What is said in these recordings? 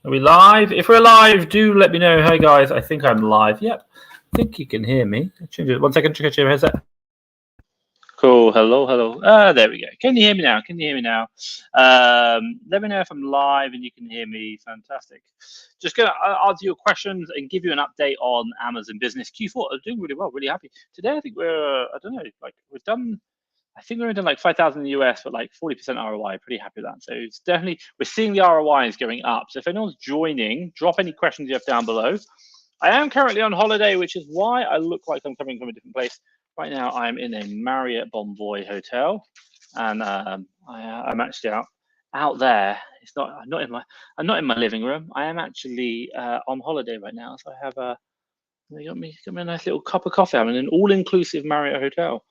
Are we live? If we're live, do let me know. Hey guys, I think I'm live. Yep. I think you can hear me. Change it. 1 second, check your headset. Cool. Hello, hello. There we go. Can you hear me now? Can you hear me now? Let me know if I'm live and you can hear me. Fantastic. Just gonna answer your questions and give you an update on Amazon Business Q4. I'm doing really well. Really happy today. I think we're. I don't know. Like we've done. I think we're doing like 5,000 in the US, but like 40% ROI. Pretty happy with that. So it's definitely, we're seeing the ROI is going up. So if anyone's joining, drop any questions you have down below. I am currently on holiday, which is why I look like I'm coming from a different place. Right now, I'm in a Marriott Bonvoy hotel, and I'm actually out there. It's not. I'm not in my living room. I am actually on holiday right now. So I have they got me a nice little cup of coffee. I'm in an all-inclusive Marriott hotel.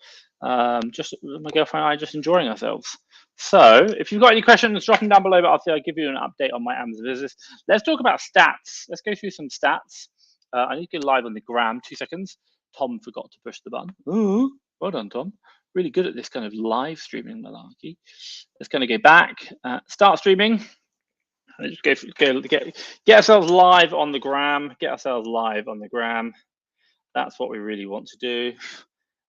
Just my girlfriend and I just enjoying ourselves. So if you've got any questions, drop them down below, but I'll give you an update on my Amazon business. Let's talk about stats. Let's go through some stats. I need to go live on the gram, 2 seconds. Tom forgot to push the button. Ooh, well done, Tom. Really good at this kind of live streaming malarkey. Let's kind of go back, start streaming. Let's get ourselves live on the gram. Get ourselves live on the gram. That's what we really want to do.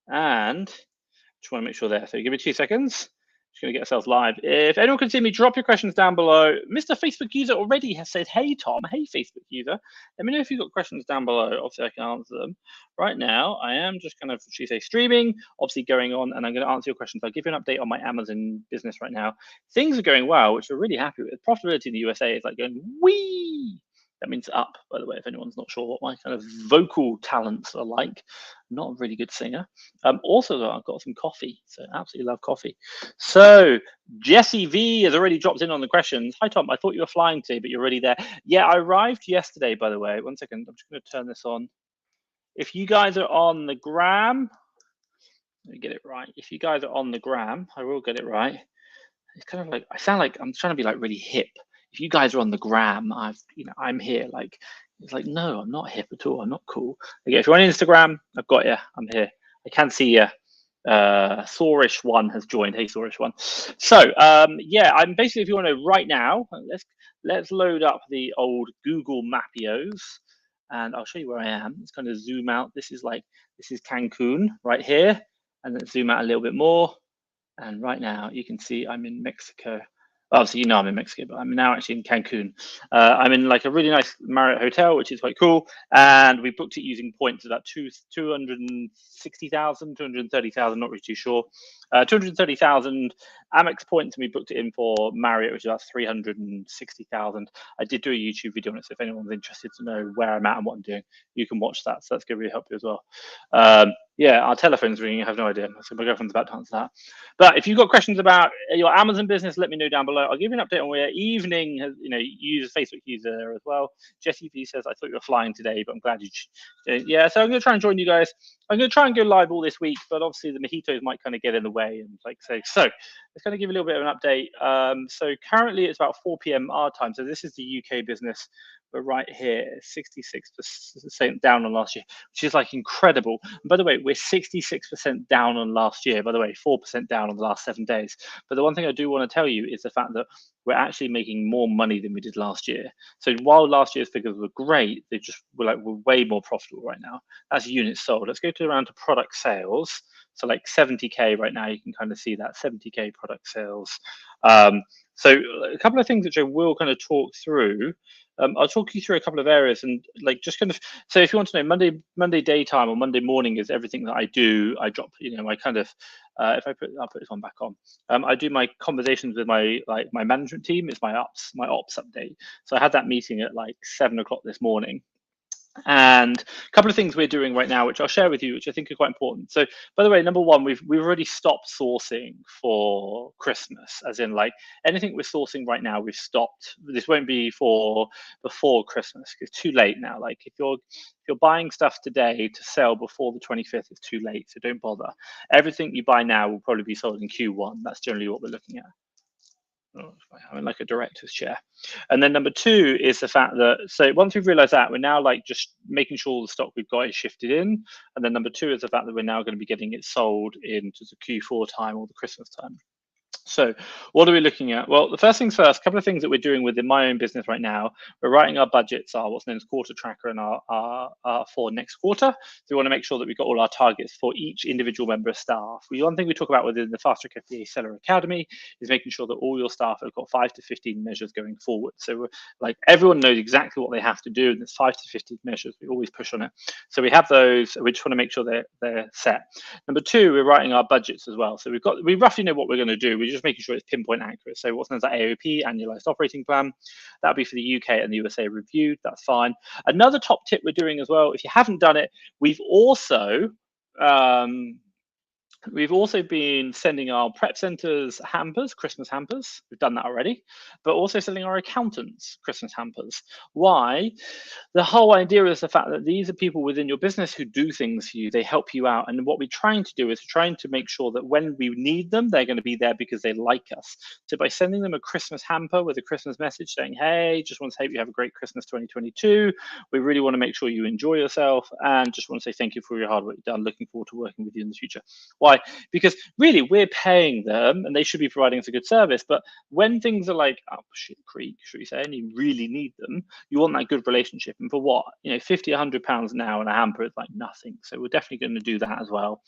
And just want to make sure there. So give me 2 seconds. Just going to get ourselves live. If anyone can see me, drop your questions down below. Mr. Facebook user already has said, hey, Tom. Hey, Facebook user. Let me know if you've got questions down below. Obviously, I can answer them. Right now, I am just kind of, should say, streaming, obviously going on, and I'm going to answer your questions. I'll give you an update on my Amazon business right now. Things are going well, which we're really happy with. Profitability in the USA is like going, wee. That means up, by the way, if anyone's not sure what my kind of vocal talents are like. I'm not a really good singer. Also, I've got some coffee, so absolutely love coffee. So Jesse V has already dropped in on the questions. Hi, Tom. I thought you were flying today, but you're already there. Yeah, I arrived yesterday, by the way. 1 second. I'm just going to turn this on. If you guys are on the gram, let me get it right. If you guys are on the gram, I will get it right. It's kind of like, I sound like I'm trying to be like really hip. If you guys are on the gram, I'm here. Like, it's like, no, I'm not hip at all. I'm not cool. Okay, if you're on Instagram, I've got you. I'm here. I can see you. Saurish1 has joined. Hey, Saurish1. So, yeah, I'm basically, if you want to right now, let's load up the old Google Mapios, and I'll show you where I am. Let's kind of zoom out. This is Cancun right here, and let's zoom out a little bit more. And right now you can see I'm in Mexico. Obviously, you know I'm in Mexico, but I'm now actually in Cancun. I'm in like a really nice Marriott hotel, which is quite cool. And we booked it using points about 260,000, 230,000, not really too sure. 230,000 Amex points, and we booked it in for Marriott, which is about 360,000. I did do a YouTube video on it, so if anyone's interested to know where I'm at and what I'm doing, you can watch that. So that's going to really help you as well. Yeah, our telephone's ringing. I have no idea. So my girlfriend's about to answer that. But if you've got questions about your Amazon business, let me know down below. I'll give you an update on where Evening has, Facebook user there as well. Jesse V says, I thought you were flying today, but I'm glad you. Yeah, so I'm going to try and join you guys. I'm going to try and go live all this week, but obviously the mojitos might kind of get in the way and so let's kind of give you a little bit of an update. So currently it's about 4 p.m. our time. So this is the UK business. We're right here, 66% down on last year, which is like incredible. And by the way, we're 66% down on last year. By the way, 4% down on the last 7 days. But the one thing I do want to tell you is the fact that we're actually making more money than we did last year. So while last year's figures were great, we're way more profitable right now. That's units sold. Let's go around to product sales. So like 70K right now, you can kind of see that 70K product sales. So a couple of things which I will kind of talk through. I'll talk you through a couple of areas and just kind of, so if you want to know, Monday daytime or Monday morning is everything that I do. I drop, my kind of, I'll put this one back on. I do my conversations with my management team. It's my ops update. So I had that meeting at like 7 o'clock this morning. And a couple of things we're doing right now, which I'll share with you, which I think are quite important. So, by the way, number one, we've already stopped sourcing for Christmas, as in like anything we're sourcing right now, we've stopped. This won't be for before Christmas. It's too late now. Like if you're buying stuff today to sell before the 25th, it's too late. So don't bother. Everything you buy now will probably be sold in Q1. That's generally what we're looking at. I'm in like a director's chair. And then number two is the fact that, so once we've realized that, we're now like just making sure the stock we've got is shifted in. And then number two is the fact that we're now going to be getting it sold into the Q4 time or the Christmas time. So what are we looking at? Well, the first things first, a couple of things that we're doing within my own business right now. We're writing our budgets, our what's known as quarter tracker, and our for next quarter. So we want to make sure that we've got all our targets for each individual member of staff. One thing we talk about within the Fast Track FBA Seller Academy is making sure that all your staff have got 5 to 15 measures going forward. So like everyone knows exactly what they have to do, and there's 5 to 15 measures. We always push on it. So we have those. We just want to make sure they're set. Number 2, we're writing our budgets as well. So we roughly know what we're going to do. We're just making sure it's pinpoint accurate. So what's known as AOP, annualized operating plan, that'll be for the UK and the USA reviewed. That's fine. Another top tip we're doing as well, if you haven't done it, we've also been sending our prep centers hampers, Christmas hampers. We've done that already, but also sending our accountants Christmas hampers. Why? The whole idea is the fact that these are people within your business who do things for you. They help you out. And what we're trying to do is trying to make sure that when we need them, they're going to be there because they like us. So by sending them a Christmas hamper with a Christmas message saying, hey, just want to hope you have a great Christmas 2022. We really want to make sure you enjoy yourself and just want to say thank you for your hard work you've done. Looking forward to working with you in the future. Why? Because really we're paying them and they should be providing us a good service. But when things are like, oh shit creek, should we say, and you really need them, you want that good relationship. And for what, £50, £100 now in a hamper is like nothing. So we're definitely going to do that as well.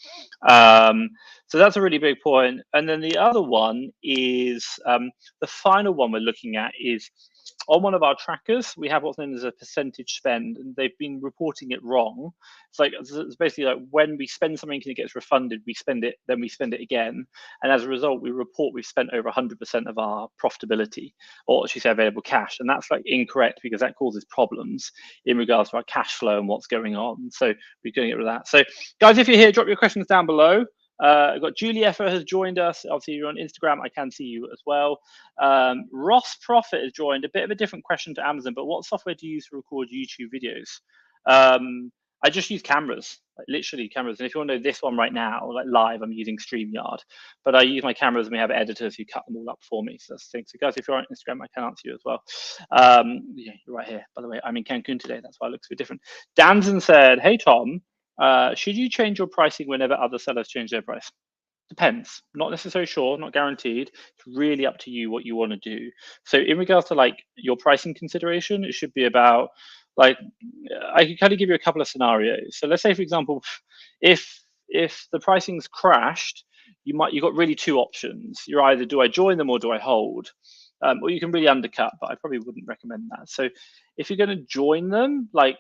So that's a really big point. And then the other one is the final one we're looking at is on one of our trackers, we have what's known as a percentage spend, and they've been reporting it wrong. It's basically like when we spend something and it gets refunded, we spend it, then we spend it again. And as a result, we report we've spent over 100% of our profitability, or should we say available cash. And that's like incorrect because that causes problems in regards to our cash flow and what's going on. So we're going to get rid of that. So guys, if you're here, drop your questions down below. I've got Julie Effer has joined us. Obviously, you're on Instagram. I can see you as well. Ross Profit has joined. A bit of a different question to Amazon, but what software do you use to record YouTube videos? I just use cameras, like literally cameras. And if you want to know this one right now, like live, I'm using StreamYard. But I use my cameras and we have editors who cut them all up for me. So that's the thing. So guys, if you're on Instagram, I can answer you as well. Yeah, you're right here. By the way, I'm in Cancun today. That's why it looks a bit different. Danzen said, hey, Tom, should you change your pricing whenever other sellers change their price? Depends. Not necessarily sure, not guaranteed. It's really up to you what you want to do. So in regards to like your pricing consideration, it should be about like, I can kind of give you a couple of scenarios. So let's say, for example, if the pricing's crashed, you've got really 2 options. You're either do I join them or do I hold? Or you can really undercut, but I probably wouldn't recommend that. So if you're going to join them, like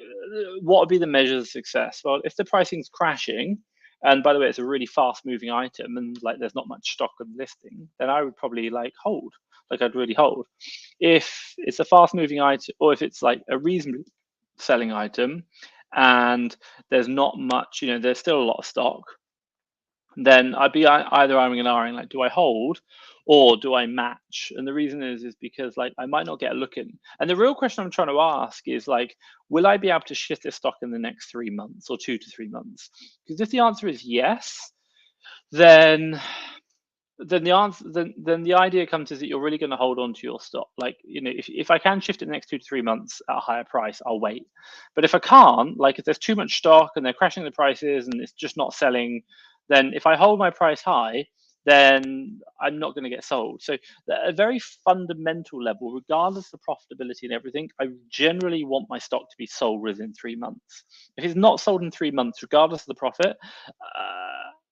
what would be the measures of success? Well, if the pricing's crashing, and by the way, it's a really fast moving item and like there's not much stock on listing, then I would probably like hold, like I'd really hold. If it's a fast moving item, or if it's like a reasonably selling item and there's not much, there's still a lot of stock, then I'd be either I'm and ahhing, like, do I hold or do I match? And the reason is because like I might not get a look in. And the real question I'm trying to ask is like, will I be able to shift this stock in the next 3 months or 2 to 3 months? Because if the answer is yes, then the idea comes is that you're really going to hold on to your stock. Like, if I can shift it in the next 2 to 3 months at a higher price, I'll wait. But if I can't, like if there's too much stock and they're crashing the prices and it's just not selling, then if I hold my price high, then I'm not going to get sold. So at a very fundamental level, regardless of profitability and everything, I generally want my stock to be sold within 3 months. If it's not sold in 3 months, regardless of the profit,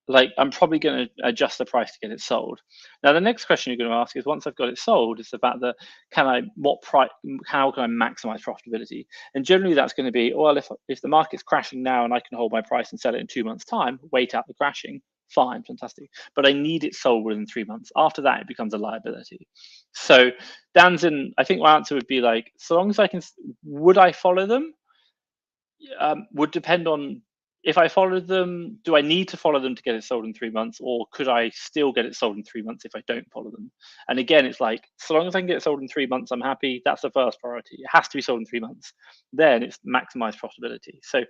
like I'm probably going to adjust the price to get it sold. Now, the next question you're going to ask is, once I've got it sold, it's about how can I maximize profitability? And generally that's going to be, well, if the market's crashing now and I can hold my price and sell it in 2 months' time, wait out the crashing, fine, fantastic. But I need it sold within 3 months. After that, it becomes a liability. So Danzen, I think my answer would be like, so long as I can, would I follow them? Would depend on, if I followed them, do I need to follow them to get it sold in 3 months, or could I still get it sold in 3 months if I don't follow them? And again, it's like, so long as I can get it sold in 3 months, I'm happy. That's the first priority. It has to be sold in 3 months. Then it's maximize profitability. So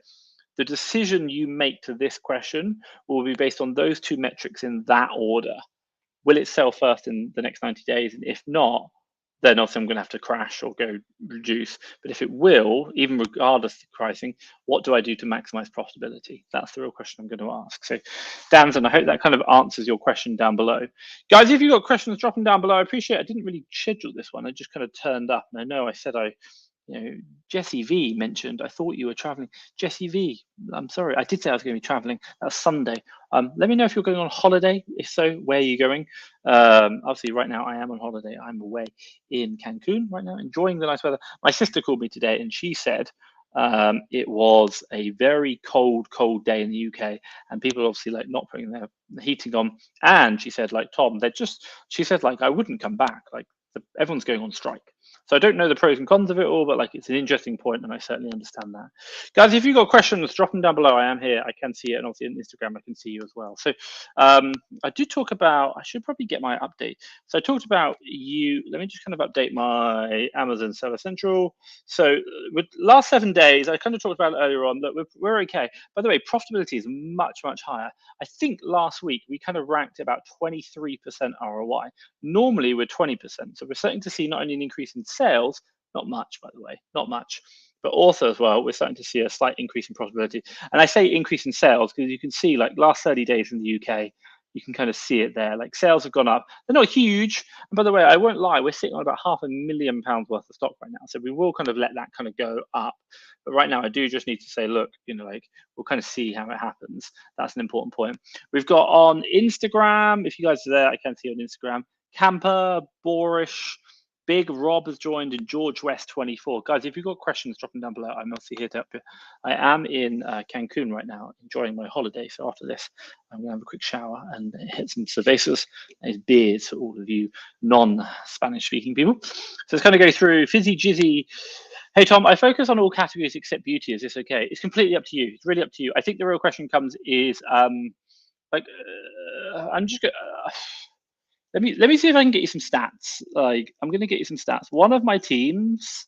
the decision you make to this question will be based on those 2 metrics in that order. Will it sell first in the next 90 days? And if not, then obviously I'm going to have to crash or go reduce. But if it will, even regardless of pricing, what do I do to maximize profitability? That's the real question I'm going to ask. So, Danson, I hope that kind of answers your question down below. Guys, if you've got questions, drop them down below. I appreciate it. I didn't really schedule this one. I just kind of turned up. And I know I said Jesse V mentioned, I thought you were traveling. Jesse V, I'm sorry, I did say I was going to be traveling. That's Sunday. Let me know if you're going on holiday. If so, where are you going? Obviously, right now I am on holiday. I'm away in Cancun right now, enjoying the nice weather. My sister called me today and she said it was a very cold day in the UK, and people obviously like not putting their heating on. And she said, like, Tom, she said, like, I wouldn't come back. Like, everyone's going on strike. So I don't know the pros and cons of it all, but like it's an interesting point, and I certainly understand that. Guys, if you've got questions, drop them down below. I am here. I can see it, and obviously on Instagram I can see you as well. So I did talk about, I should probably get my update. So I talked about you. Let me just kind of update my Amazon Seller Central. So with last 7 days, I kind of talked about it earlier on that we're okay. By the way, profitability is much higher. I think last week we kind of ranked about 23% ROI. Normally we're 20%. So we're starting to see not only an increase in sales, not much, by the way, not much, but also as well, we're starting to see a slight increase in profitability. And I say increase in sales because you can see like last 30 days in the UK, you can kind of see it there. Like sales have gone up. They're not huge. And by the way, I won't lie, we're sitting on about £500,000 worth of stock right now. So we will kind of let that kind of go up. But right now I do just need to say, look, like we'll kind of see how it happens. That's an important point. We've got on Instagram, if you guys are there, I can see on Instagram, Camper, Boorish, Big Rob has joined, and George West 24. Guys, if you've got questions, drop them down below. I'm obviously here to help you. I am in Cancun right now, enjoying my holiday. So after this, I'm going to have a quick shower and hit some cervezas. Nice beers for all of you non-Spanish speaking people. So let's kind of go through Fizzy Jizzy. Hey, Tom, I focus on all categories except beauty. Is this okay? It's completely up to you. It's really up to you. I think the real question comes is, I'm just going to... Let me see if I can get you some stats. Like, I'm going to get you some stats. One of my teams,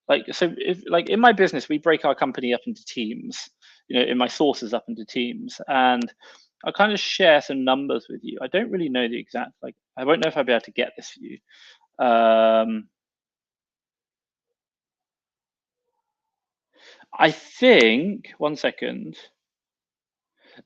if in my business, we break our company up into teams, in my sources up into teams. And I'll kind of share some numbers with you. I don't really know the exact, I won't know if I'll be able to get this for you. I think, one second.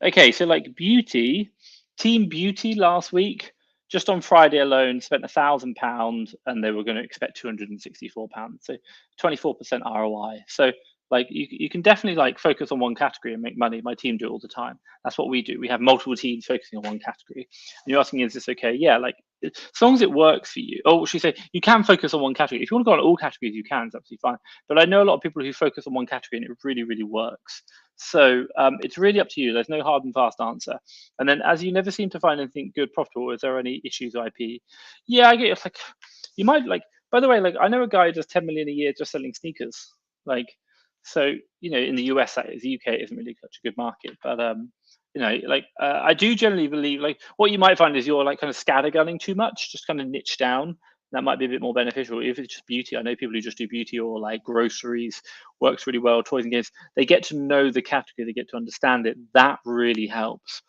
Okay, so like beauty, Team Beauty last week, just on Friday alone, spent £1,000 and they were going to expect £264. So 24% ROI. So like you can definitely like focus on one category and make money. My team do it all the time. That's what we do. We have multiple teams focusing on one category. And you're asking, is this okay? Yeah, like as long as it works for you. Oh, she said you can focus on one category. If you want to go on all categories, you can. It's absolutely fine. But I know a lot of people who focus on one category and it really works. So it's really up to you. There's no hard and fast answer. And then as you never seem to find anything good profitable, is there any issues with IP? Yeah, I get it. Like you might like, by the way, like I know a guy who does 10 million a year just selling sneakers. Like, so, in the US, that is, the UK isn't really such a good market, but I do generally believe like what you might find is you're like kind of scattergunning too much, just kind of niche down. That might be a bit more beneficial. If it's just beauty, I know people who just do beauty or like groceries works really well. Toys and games, they get to know the category, they get to understand it. That really helps.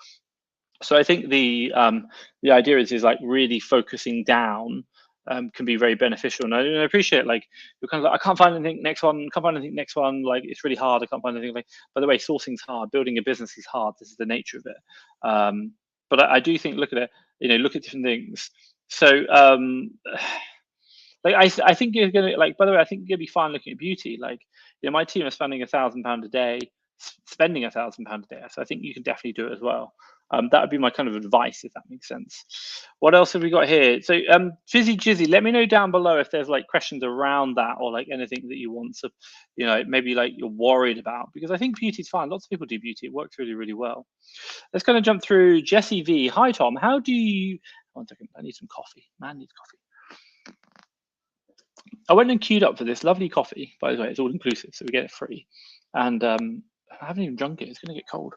So I think the idea is like really focusing down can be very beneficial. And I appreciate like you're kind of like, I can't find anything next one, like it's really hard, I can't find anything. Like, by the way, sourcing's hard, building a business is hard, this is the nature of it. But I do think, look at it, look at different things. So like I think you're gonna like, by the way, I think you're gonna be fine looking at beauty. Like, my team are spending £1,000 a day, spending £1,000 a day. So I think you can definitely do it as well. That would be my kind of advice, if that makes sense. What else have we got here? So Fizzy Jizzy, let me know down below if there's like questions around that or like anything that you want to, maybe like you're worried about, because I think beauty is fine. Lots of people do beauty. It works really well. Let's kind of jump through Jesse V. Hi, Tom. How do you, one second, I need some coffee. Man needs coffee. I went and queued up for this lovely coffee. By the way, it's all inclusive, so we get it free. And I haven't even drunk it. It's going to get cold.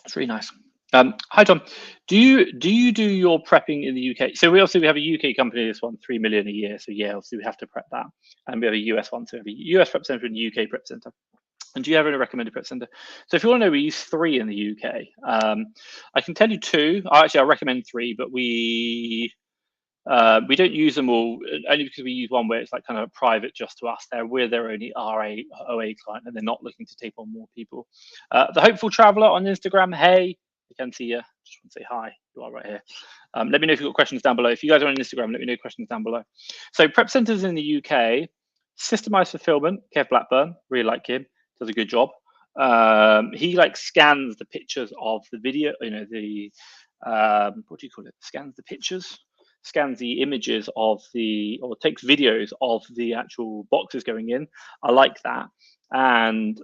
It's really nice. Hi, Tom. Do you do your prepping in the UK? So we have a UK company. This one, 3 million a year. So yeah, obviously we have to prep that. And we have a US one. So we have a US prep center and a UK prep center. And do you have any recommended prep center? So if you want to know, we use 3 in the UK. I can tell you 2. Actually, I recommend 3, but we We don't use them all, only because we use one where it's like kind of a private just to us. We're their only RA OA client, and they're not looking to take on more people. The Hopeful Traveler on Instagram. Hey, I can see you. Just want to say hi. You are right here. Let me know if you've got questions down below. If you guys are on Instagram, let me know questions down below. So prep centers in the UK, systemized fulfillment. Kev Blackburn, really like him, does a good job. He like scans the pictures of the video, the what do you call it? Scans the pictures, scans the images of or takes videos of the actual boxes going in. I like that. And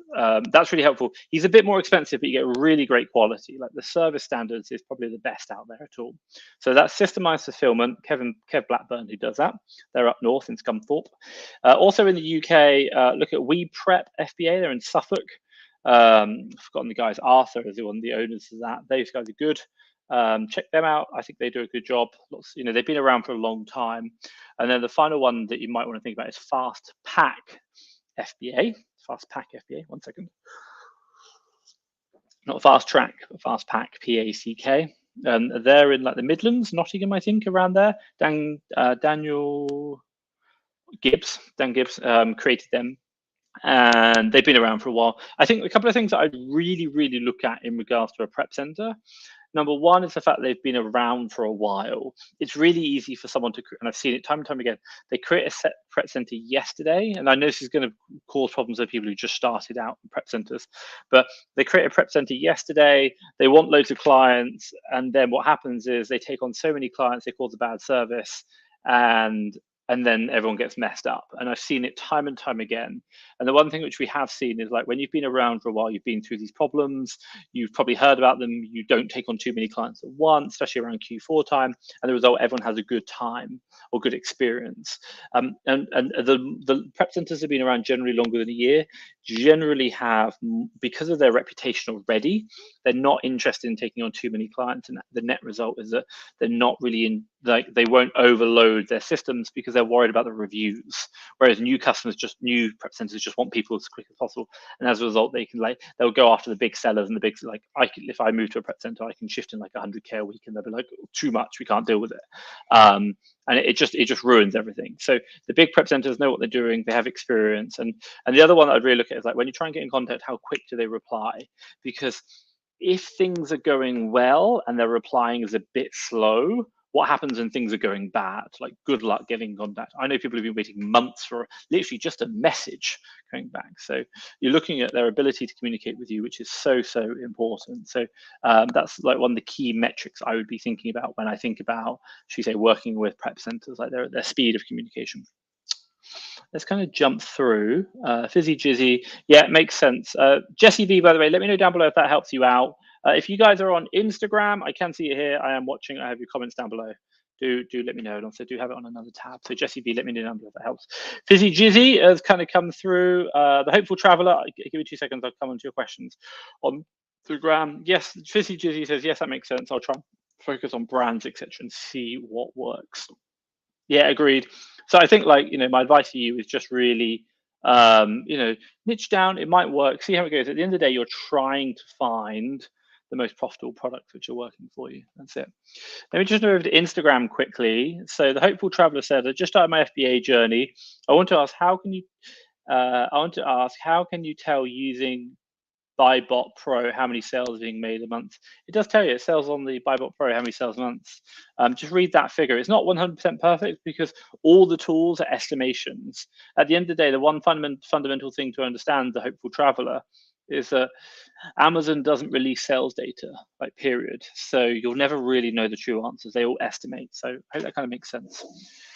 that's really helpful. He's a bit more expensive, but you get really great quality. Like the service standards is probably the best out there at all. So that's systemized fulfillment. Kev Blackburn, who does that. They're up north in Scunthorpe. Also in the UK, look at We Prep FBA. They're in Suffolk. I've forgotten the guys. Arthur is one of the owners of that. Those guys are good. Check them out. I think they do a good job. They've been around for a long time. And then the final one that you might want to think about is Fast Pack FBA. Fast Pack FBA. 1 second. Not Fast Track, but Fast Pack PACK. They're in like the Midlands, Nottingham, I think, around there. Dan Gibbs created them, and they've been around for a while. I think a couple of things that I'd really look at in regards to a prep center. Number one is the fact they've been around for a while. It's really easy for someone to, and I've seen it time and time again, they create a prep center yesterday, and I know this is going to cause problems with people who just started out in prep centers, but they create a prep center yesterday, they want loads of clients, and then what happens is they take on so many clients, they cause a bad service, and then everyone gets messed up. And I've seen it time and time again. And the one thing which we have seen is like when you've been around for a while, you've been through these problems, you've probably heard about them, you don't take on too many clients at once, especially around Q4 time. And the result, everyone has a good time or good experience. And the prep centers have been around generally longer than a year, generally have, because of their reputation already, they're not interested in taking on too many clients. And the net result is that they're not really they won't overload their systems because they're worried about the reviews. Whereas new prep centers just want people as quick as possible. And as a result, they'll go after the big sellers and the big, if I move to a prep center, I can shift in like 100K a week, and they'll be like, too much, we can't deal with it. And it just ruins everything. So the big prep centers know what they're doing, they have experience. And the other one that I'd really look at is like when you try and get in contact, how quick do they reply? Because if things are going well and their replying is a bit slow, what happens when things are going bad? Like, good luck getting in contact. I know people have been waiting months for literally just a message coming back. So you're looking at their ability to communicate with you, which is so important. So that's like one of the key metrics I would be thinking about when I think about, should we say, working with prep centers, like their speed of communication. Let's kind of jump through. Fizzy Jizzy, yeah, it makes sense. Jesse V, by the way, let me know down below if that helps you out. If you guys are on Instagram, I can see it here. I am watching. I have your comments down below. Do let me know. And also do have it on another tab. So Jesse V, let me know down below if that helps. Fizzy Jizzy has kind of come through. The Hopeful Traveler, give me 2 seconds. I'll come on to your questions on Instagram. Yes, Fizzy Jizzy says, yes, that makes sense. I'll try and focus on brands, etc., and see what works. Yeah, agreed. So I think, like, my advice to you is just really, niche down. It might work. See how it goes. At the end of the day, you're trying to find the most profitable products which are working for you. That's it. Let me just move over to Instagram quickly. So the Hopeful Traveler said, I just started my FBA journey. I want to ask, how can you tell using BuyBot Pro how many sales are being made a month? It does tell you, it sells on the BuyBot Pro how many sales a month. Just read that figure. It's not 100% perfect because all the tools are estimations. At the end of the day, the one fundamental thing to understand, the Hopeful Traveler, is that Amazon doesn't release sales data, like, period. So you'll never really know the true answers. They all estimate. So I hope that kind of makes sense.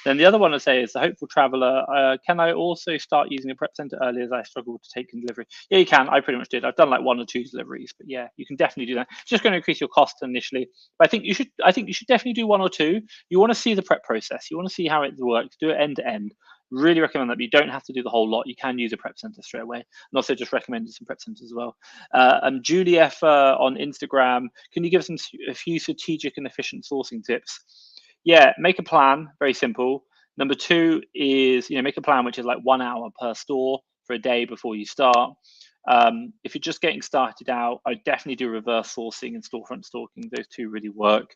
Then the other one I say is the Hopeful Traveler. Can I also start using a prep center early as I struggle to take in delivery? Yeah, you can. I pretty much did. I've done like 1 or 2 deliveries, but yeah, you can definitely do that. It's just going to increase your cost initially. But I think you should definitely do 1 or 2. You want to see the prep process. You want to see how it works. Do it end to end. Really recommend that, but you don't have to do the whole lot. You can use a prep center straight away. And also just recommended some prep centers as well. Julie F on Instagram, can you give us a few strategic and efficient sourcing tips? Yeah, make a plan, very simple. Number 2 is, make a plan which is like 1 hour per store for a day before you start. If you're just getting started out, I definitely do reverse sourcing and storefront stalking. Those 2 really work.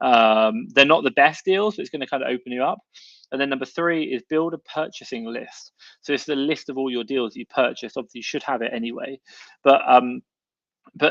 They're not the best deals, but it's going to kind of open you up. And then number 3 is build a purchasing list. So it's the list of all your deals that you purchased. Obviously, you should have it anyway, but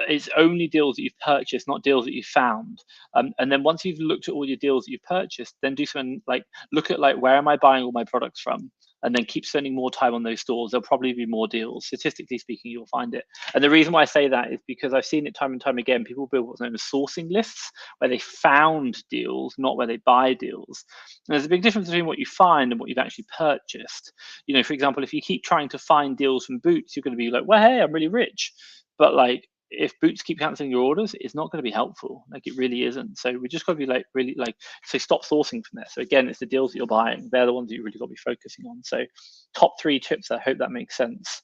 it's only deals that you've purchased, not deals that you found. And then once you've looked at all your deals that you've purchased, then do something like look at like where am I buying all my products from, and then keep spending more time on those stores. There'll probably be more deals. Statistically speaking, you'll find it. And the reason why I say that is because I've seen it time and time again. People build what's known as sourcing lists, where they found deals, not where they buy deals. And there's a big difference between what you find and what you've actually purchased. You know, for example, if you keep trying to find deals from Boots, you're going to be like, well, hey, I'm really rich. But like, if Boots keep canceling your orders, it's not going to be helpful. Like, it really isn't. So we just got to be like really like, so stop sourcing from there. So again, it's the deals that you're buying. They're the ones that you really got to be focusing on. So top 3 tips. I hope that makes sense.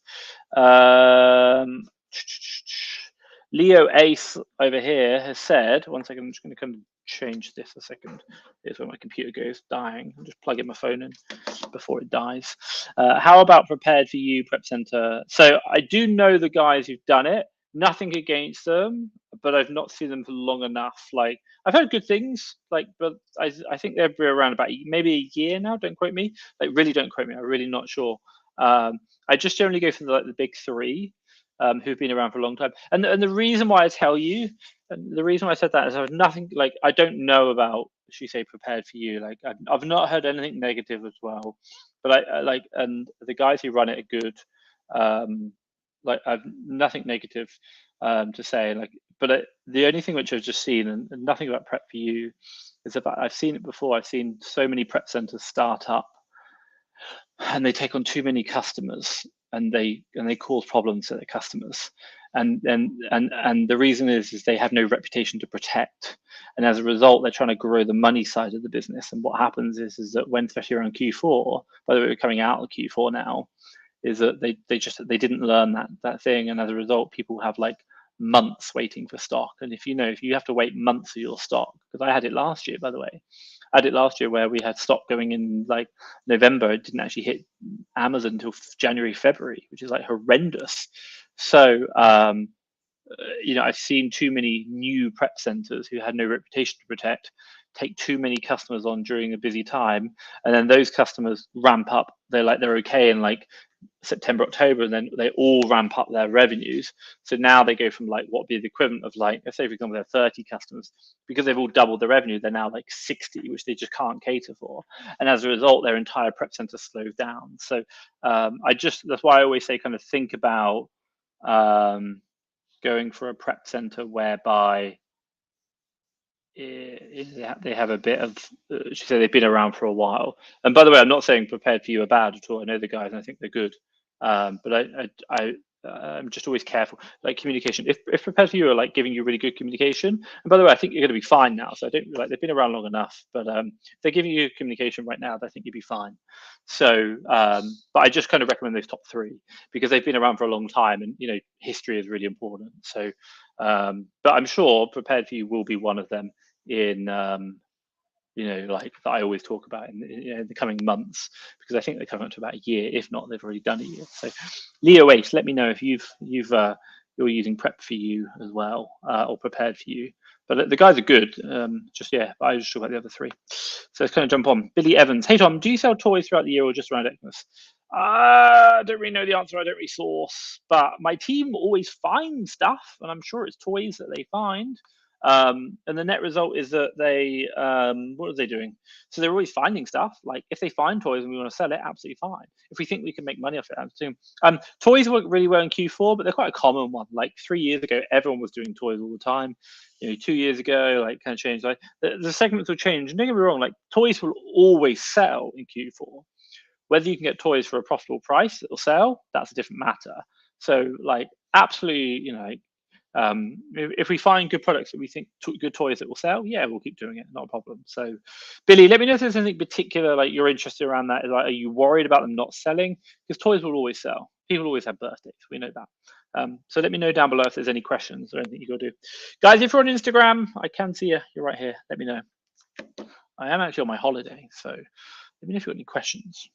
Leo Ace over here has said, one second, I'm just going to come change this a second. Here's where my computer goes dying. I'm just plugging my phone in before it dies. How about Prepared for You Prep Center? So I do know the guys who've done it. Nothing against them, but I've not seen them for long enough. Like, I've heard good things, like, but I think they've been around about maybe a year now. Don't quote me. Like, really don't quote me. I'm really not sure. I just generally go for the big 3 who've been around for a long time. And the reason why I tell you, and the reason why I said that is I have nothing, like, I don't know about, should we say, Prepared for You. Like, I've not heard anything negative as well, but I like, and the guys who run it are good. Like, I've nothing negative to say. Like, but the only thing which I've just seen, and nothing about Prep for You, is about I've seen it before. I've seen so many prep centers start up, and they take on too many customers, and they cause problems to their customers. And the reason is they have no reputation to protect, and as a result, they're trying to grow the money side of the business. And what happens is that when, especially around Q4, by the way, we're coming out of Q4 now, is that they didn't learn that thing, and as a result, people have like months waiting for stock. And if you have to wait months for your stock, because I had it last year, by the way, I had it last year where we had stock going in like November. It didn't actually hit Amazon until January, February, which is like horrendous. So I've seen too many new prep centers who had no reputation to protect take too many customers on during a busy time, and then those customers ramp up. They're okay in like September, October, and then they all ramp up their revenues. So now they go from like what would be the equivalent of like, let's say for example, they're 30 customers, because they've all doubled their revenue, they're now like 60, which they just can't cater for. And as a result, their entire prep center slows down. So that's why I always say kind of think about going for a prep center whereby they have a bit of, she said they've been around for a while. And by the way, I'm not saying Prepared for You are bad at all. I know the guys and I think they're good. But I'm just always careful, like communication. If Prepared for You are like giving you really good communication, and by the way, I think you're going to be fine now. So I don't like, they've been around long enough, but if they're giving you communication right now, I think you'd be fine. So, but I just kind of recommend those top 3 because they've been around for a long time, and history is really important. So, but I'm sure Prepared for You will be one of them in like that I always talk about in the coming months, because I think they're coming up to about a year. If not, they've already done a year. So Leo Ace, let me know if you're using Prep for You as well, or Prepared for You. But the guys are good. But I was just talking about the other 3. So let's kind of jump on. Billy Evans, hey Tom, do you sell toys throughout the year or just around Xmas? I don't really know the answer. I don't really source, but my team always finds stuff, and I'm sure it's toys that they find. And the net result is that they what are they doing? So they're always finding stuff. Like, if they find toys and we want to sell it, absolutely fine. If we think we can make money off it, absolutely. Toys work really well in Q4, but they're quite a common one. Like 3 years ago, everyone was doing toys all the time. 2 years ago, like, kind of changed. Like the segments will change. Don't get me wrong, like toys will always sell in Q4. Whether you can get toys for a profitable price that will sell, that's a different matter. So like, absolutely, if we find good products that we think good toys that will sell, yeah, we'll keep doing it, not a problem. So Billy, let me know if there's anything particular like you're interested around that. Like, are you worried about them not selling? Because toys will always sell. People always have birthdays, we know that. So let me know down below if there's any questions or anything you got to do. Guys, if you're on Instagram, I can see you. You're right here. Let me know. I am actually on my holiday, so let me know if you've got any questions.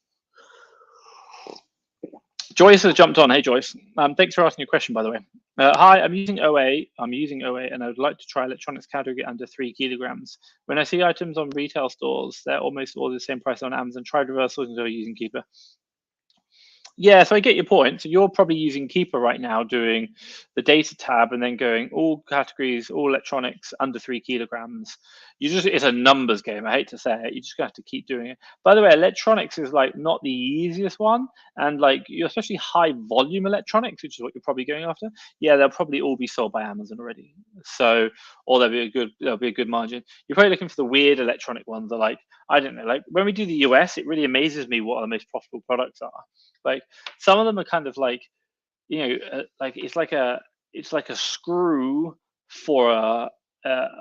Joyce has jumped on. Hey, Joyce. Thanks for asking a question, by the way. Hi, I'm using OA. And I would like to try electronics category under 3 kilograms. When I see items on retail stores, they're almost all the same price on Amazon. Try reverse sourcing using Keeper. Yeah, so I get your point. So you're probably using Keeper right now, doing the data tab and then going all categories, all electronics under 3 kilograms. It's a numbers game. I hate to say it. You just have to keep doing it. By the way, electronics is like not the easiest one. And like you're especially high volume electronics, which is what you're probably going after. Yeah, they'll probably all be sold by Amazon already. So, or there'll be a good margin. You're probably looking for the weird electronic ones that like, I don't know, like when we do the US, it really amazes me what the most profitable products are. Like some of them are kind of like, like it's like a screw for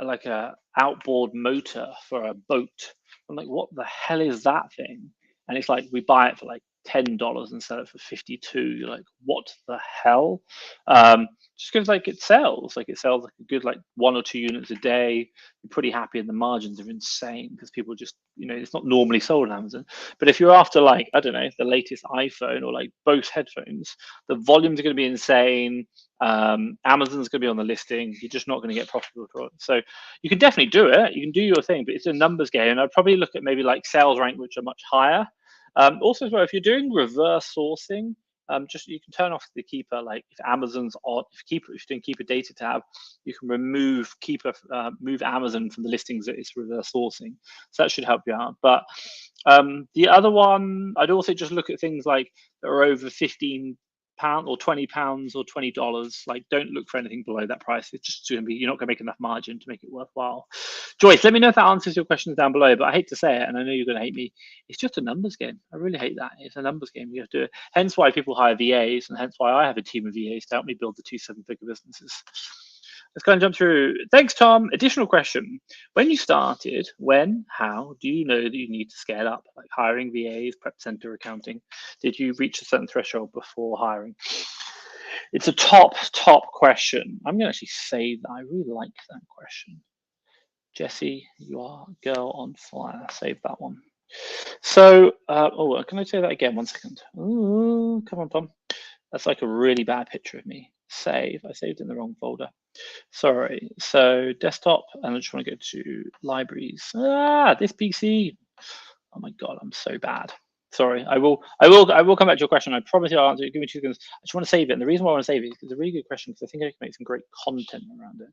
like a outboard motor for a boat. I'm like, what the hell is that thing? And it's like we buy it for like $10 and sell it for 52. You're like, what the hell? Just because like it sells like a good like 1 or 2 units a day. You're pretty happy, and the margins are insane because people just, it's not normally sold on Amazon. But if you're after like, I don't know, the latest iPhone or like Bose headphones, the volumes are going to be insane. Amazon's going to be on the listing. You're just not going to get profitable for it. So you can definitely do it. You can do your thing, but it's a numbers game. And I'd probably look at maybe like sales rank, which are much higher. Also, as well, if you're doing reverse sourcing, just you can turn off the Keeper. Like if Amazon's on, if you're doing Keeper data tab, you can remove Keeper, move Amazon from the listings that it's reverse sourcing. So that should help you out. But the other one, I'd also just look at things like that are over £15 or £20 or $20. Like don't look for anything below that price. It's just going to be, you're not going to make enough margin to make it worthwhile. Joyce, let me know if that answers your questions down below, but I hate to say it, and I know you're going to hate me. It's just a numbers game. I really hate that. It's a numbers game. You have to do it. Hence why people hire VAs, and hence why I have a team of VAs to help me build the 2 7-figure businesses. Let's go and jump through. Thanks, Tom. Additional question. When you started, how do you know that you need to scale up? Like hiring VAs, prep center, accounting. Did you reach a certain threshold before hiring? It's a top question. I'm going to actually save that. I really like that question. Jesse, you are girl on fire. Save that one. So, can I say that again? 1 second. Ooh, come on, Tom. That's like a really bad picture of me. Save. I saved in the wrong folder. Sorry. So desktop, and I just want to go to libraries. This PC. Oh my god, I'm so bad. Sorry. I will come back to your question. I promise you I'll answer it. Give me 2 seconds. I just want to save it. And the reason why I want to save it is because it's a really good question, because I think I can make some great content around it.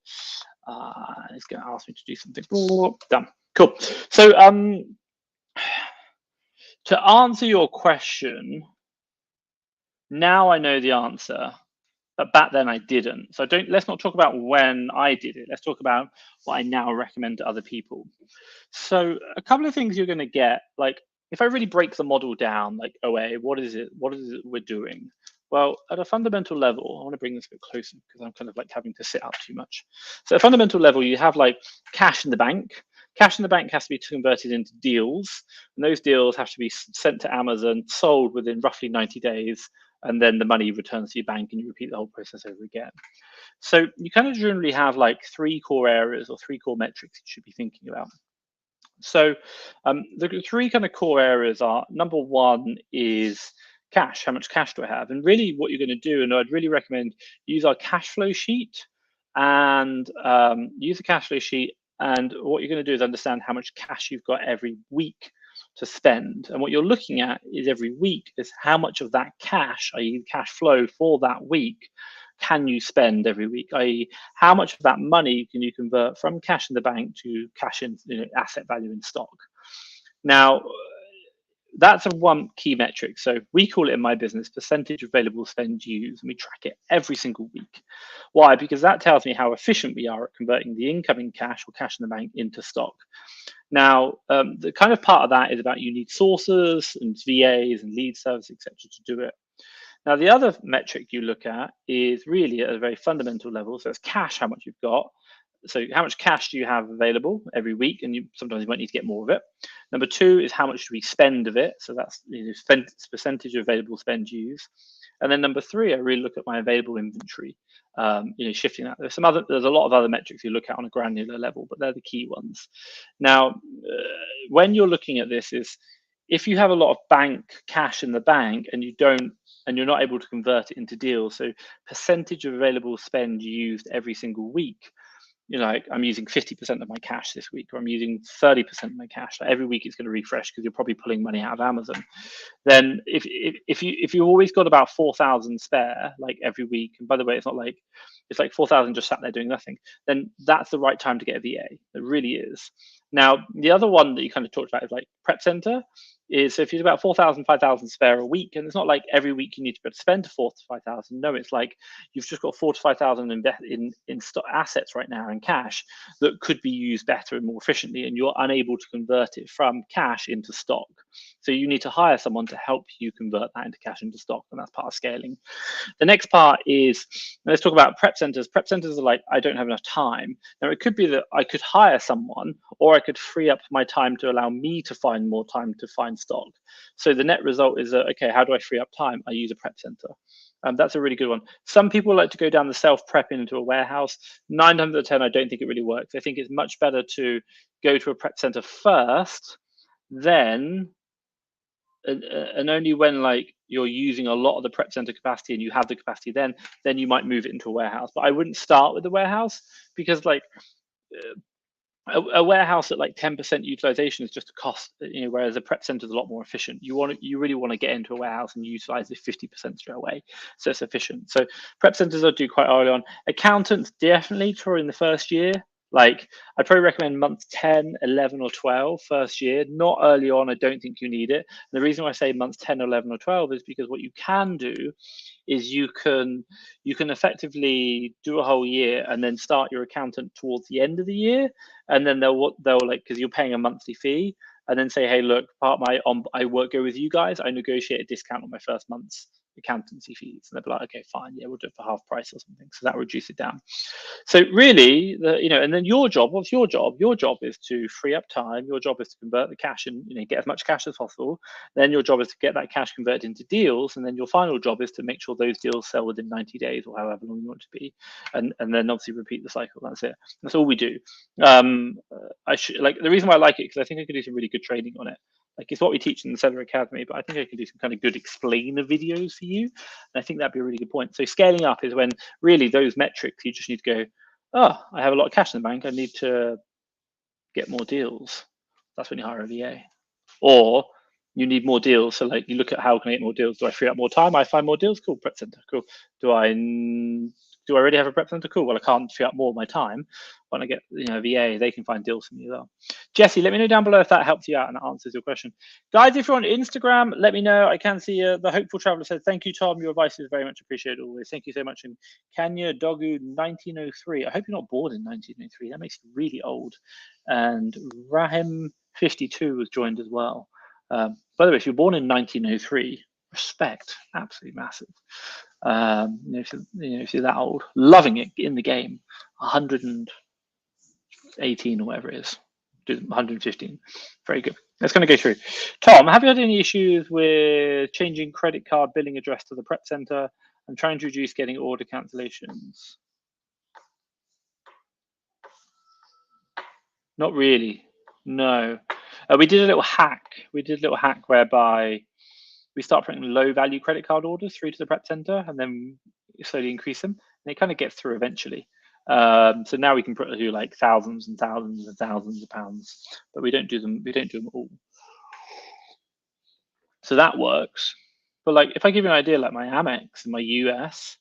It's going to ask me to do something. Done. Cool. So to answer your question, now I know the answer, but back then I didn't. So let's not talk about when I did it. Let's talk about what I now recommend to other people. So a couple of things you're going to get, like if I really break the model down, like OA, what is it we're doing? Well, at a fundamental level, I want to bring this a bit closer because I'm kind of like having to sit up too much. So at a fundamental level, you have like cash in the bank. Cash in the bank has to be converted into deals, and those deals have to be sent to Amazon, sold within roughly 90 days, and then the money returns to your bank, and you repeat the whole process over again. So you kind of generally have like 3 core areas or 3 core metrics you should be thinking about. So the 3 kind of core areas are, number 1 is cash. How much cash do I have? And really what you're going to do, and I'd really recommend use our cash flow sheet, and use the cash flow sheet. And what you're going to do is understand how much cash you've got every week to spend. And what you're looking at is every week is how much of that cash, i.e. cash flow for that week, can you spend every week, i.e. how much of that money can you convert from cash in the bank to cash in asset value in stock. Now, that's one key metric. So we call it in my business percentage of available spend used, and we track it every single week. Why? Because that tells me how efficient we are at converting the incoming cash or cash in the bank into stock. Now, the kind of part of that is about you need sources and VAs and lead service, etc., to do it. Now, the other metric you look at is really at a very fundamental level. So it's cash, how much you've got. So how much cash do you have available every week? And sometimes you might need to get more of it. Number 2 is how much do we spend of it? So that's percentage of available spend used. And then number 3, I really look at my available inventory, shifting that. There's a lot of other metrics you look at on a granular level, but they're the key ones. Now, when you're looking at this, if you have a lot of bank cash in the bank and you're not able to convert it into deals, so percentage of available spend used every single week, like I'm using 50% of my cash this week, or I'm using 30% of my cash. Like every week it's going to refresh because you're probably pulling money out of Amazon. Then if you've always got about 4,000 spare, like every week, and by the way, it's like 4,000 just sat there doing nothing, then that's the right time to get a VA. It really is. Now, the other one that you kind of talked about is like Prep Center. So if you're about 4,000, 5,000 spare a week, and it's not like every week you need to spend 4,000 to 5,000. No, it's like you've just got 4,000 to 5,000 in stock assets right now in cash that could be used better and more efficiently, and you're unable to convert it from cash into stock. So you need to hire someone to help you convert that into cash into stock, and that's part of scaling. The next part is, let's talk about prep centers. Prep centers are like, I don't have enough time. Now, it could be that I could hire someone, or I could free up my time to allow me to find more time to find stock. So the net result is that, okay, how do I free up time? I use a prep center. That's a really good one. Some people like to go down the self-prep into a warehouse. 9 times out of 10, I don't think it really works. I think it's much better to go to a prep center first, then and only when like you're using a lot of the prep center capacity and you have the capacity, then you might move it into a warehouse. But I wouldn't start with the warehouse, because like a warehouse at like 10% utilization is just a cost, whereas a prep center is a lot more efficient. You really want to get into a warehouse and utilize it 50% straight away, so it's efficient. So prep centers I do quite early on. Accountants definitely during the first year. Like I'd probably recommend month 10, 11, or 12 first year. Not early on. I don't think you need it. And the reason why I say months 10, 11, or 12 is because what you can do is you can effectively do a whole year and then start your accountant towards the end of the year, and then they'll like, because you're paying a monthly fee, and then say, hey, look, part of my I work go with you guys, I negotiate a discount on my first month's accountancy fees, and they'll be like, okay, fine, yeah, we'll do it for half price or something. So that will reduce it down. So really, and then your job, what's your job? Your job is to free up time. Your job is to convert the cash and get as much cash as possible. Then your job is to get that cash converted into deals, and then your final job is to make sure those deals sell within 90 days or however long you want it to be, and then obviously repeat the cycle. That's it. That's all we do. I should like the reason why I like it, because I think I can do some really good training on it. Like it's what we teach in the Seller Academy, but I think I can do some kind of good explainer videos for you. And I think that'd be a really good point. So scaling up is when really those metrics, you just need to go, oh, I have a lot of cash in the bank, I need to get more deals. That's when you hire a VA. Or you need more deals. So like you look at how can I get more deals? Do I free up more time? I find more deals? Cool, prep center, cool. Do I already have a prep center? Cool. Well, I can't free up more of my time. When I get VA, they can find deals for me as well. Jesse, let me know down below if that helps you out and answers your question. Guys, if you're on Instagram, let me know. I can see the Hopeful Traveler says, thank you, Tom. Your advice is very much appreciated always. Thank you so much. And Kanya Dogu 1903. I hope you're not born in 1903. That makes you really old. And Rahim 52 was joined as well. By the way, if you're born in 1903, respect, absolutely massive. If you're that old, loving it in the game, 118 or whatever it is, 115, very good. Let's going to go through. Tom, have you had any issues with changing credit card billing address to the prep center and trying to reduce getting order cancellations? Not really, no. We did a little hack. Whereby we start putting low value credit card orders through to the prep center and then slowly increase them. And it kind of gets through eventually. So now we can put through like thousands and thousands and thousands of pounds, but we don't do them all. So that works. But like if I give you an idea, like my Amex and my US,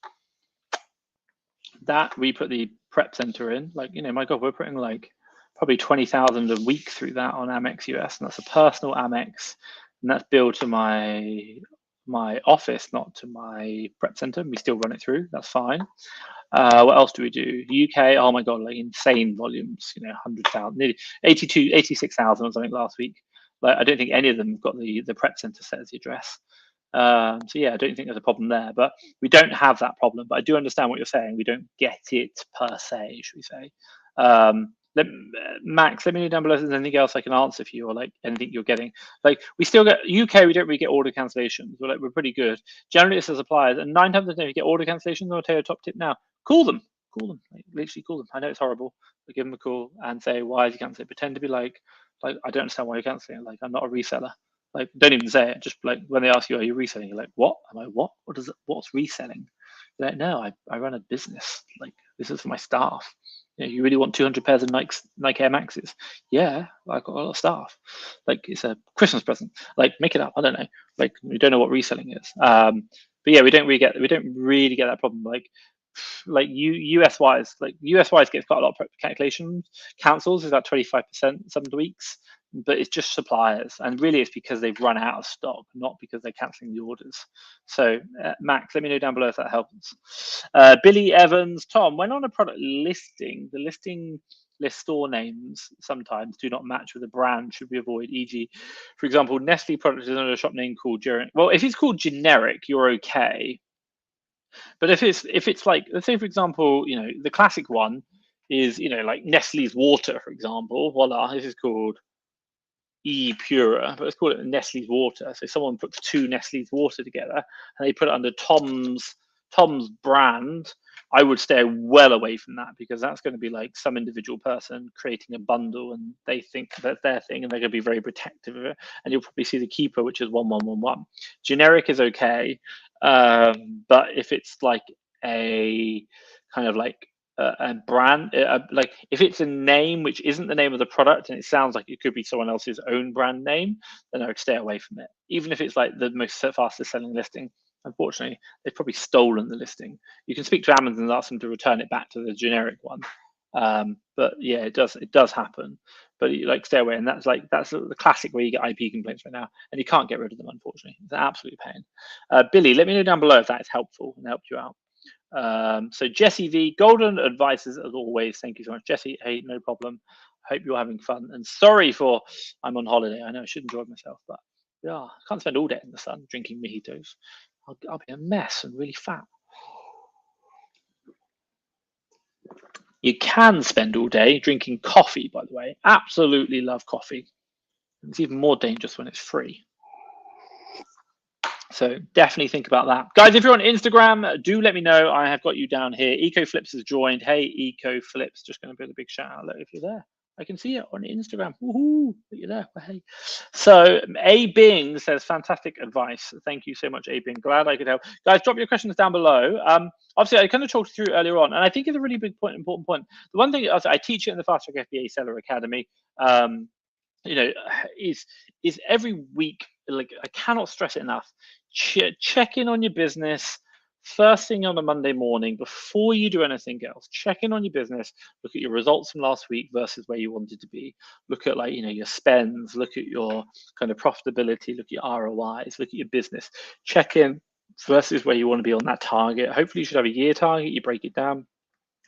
that we put the prep center in, like, my God, we're putting like probably 20,000 a week through that on Amex US, and that's a personal Amex, and that's billed to my office, not to my prep center. We still run it through. That's fine. What else do we do? UK, oh my God, like insane volumes, 100,000, nearly 86,000 or something last week. Like I don't think any of them have got the prep center set as the address. So yeah, I don't think there's a problem there, but we don't have that problem. But I do understand what you're saying. We don't get it per se, should we say. Max, let me know down below if there's anything else I can answer for you, or like anything you're getting. Like we still get UK, we don't really get order cancellations. We're pretty good. Generally, it's the suppliers, and 9 times out of 10 you get order cancellations. I'll tell you a top tip now: call them, like, literally call them. I know it's horrible, but give them a call and say, why is you canceling? Pretend to be like I don't understand why you're canceling. Like I'm not a reseller. Like, don't even say it. Just like when they ask you, are you reselling? You're like, what? I'm like, what? What's reselling? You're like, no, I run a business. Like, this is for my staff. You really want 200 pairs of Nike Air Maxes? Yeah, I've got a lot of staff. Like, it's a Christmas present. Like, make it up. I don't know. Like, we don't know what reselling is. But yeah, we don't really get that problem. Like US wise gets quite a lot of calculations. Councils is about 25% some of the weeks, but it's just suppliers, and really it's because they've run out of stock, not because they're cancelling the orders. So Max, let me know down below if that helps. Billy Evans, Tom, when on a product listing, the listing list store names sometimes do not match with the brand, should we avoid? E.g., for example, Nestle product is under a shop name called generic. Well, if it's called generic, you're okay. But if it's like, let's say for example, the classic one is like Nestle's water, for example. Voila, this is called E Pura, but let's call it Nestle's water. So someone puts two Nestle's water together and they put it under Tom's brand. I would stay well away from that, because that's going to be like some individual person creating a bundle and they think that's their thing and they're going to be very protective of it. And you'll probably see the keeper, which is 1111. Generic is okay, but if it's like a kind of like a brand, like if it's a name which isn't the name of the product and it sounds like it could be someone else's own brand name, then I would stay away from it. Even if it's like the most fastest selling listing, unfortunately, they've probably stolen the listing. You can speak to Amazon and ask them to return it back to the generic one. But yeah, it does happen. But like, stay away. And that's the classic where you get IP complaints right now, and you can't get rid of them, unfortunately. It's an absolute pain. Billy, let me know down below if that is helpful and help you out. So Jesse V, golden advices as always. Thank you so much, Jesse. Hey, no problem. Hope you're having fun. And sorry for I'm on holiday. I know I should enjoy myself, but yeah, I can't spend all day in the sun drinking mojitos. I'll be a mess and really fat. You can spend all day drinking coffee, by the way. Absolutely love coffee. It's even more dangerous when it's free. So definitely think about that. Guys, if you're on Instagram, do let me know. I have got you down here. EcoFlips has joined. Hey, EcoFlips, just going to put a big shout out if you're there. I can see it on Instagram. Woohoo, you're there. Well, hey. So A Bing says, fantastic advice. Thank you so much, A Bing. Glad I could help. Guys, drop your questions down below. Obviously, I kind of talked through earlier on, and I think it's a really big point, important point. The one thing I teach it in the Fast Track FBA Seller Academy, is every week, like, I cannot stress it enough, check in on your business first thing on a Monday morning before you do anything else. Check in on your business, look at your results from last week versus where you wanted to be. Look at, like, your spends, look at your kind of profitability, look at your ROIs, look at your business. Check in versus where you want to be on that target. Hopefully you should have a year target. You break it down.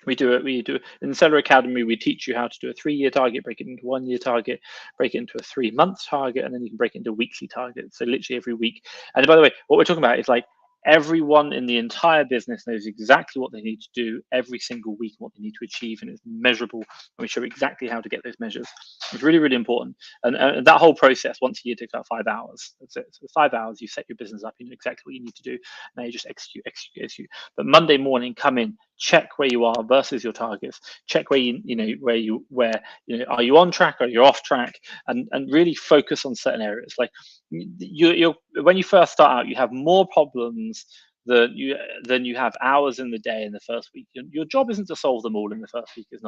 We do it in the Seller Academy. We teach you how to do a 3-year target, break it into 1-year target, break it into a 3-month target, and then you can break it into weekly targets. So literally every week. And by the way, what we're talking about is like everyone in the entire business knows exactly what they need to do every single week, what they need to achieve, and it's measurable. And we show exactly how to get those measures. It's really, really important. And that whole process once a year takes about 5 hours. That's it. So 5 hours, you set your business up, you know exactly what you need to do. Now you just execute. But Monday morning, come in, check where you are versus your targets. Check where are you on track or you're off track, and really focus on certain areas. Like you when you first start out, you have more problems than you have hours in the day in the first week. Your job isn't to solve them all in the first week. It's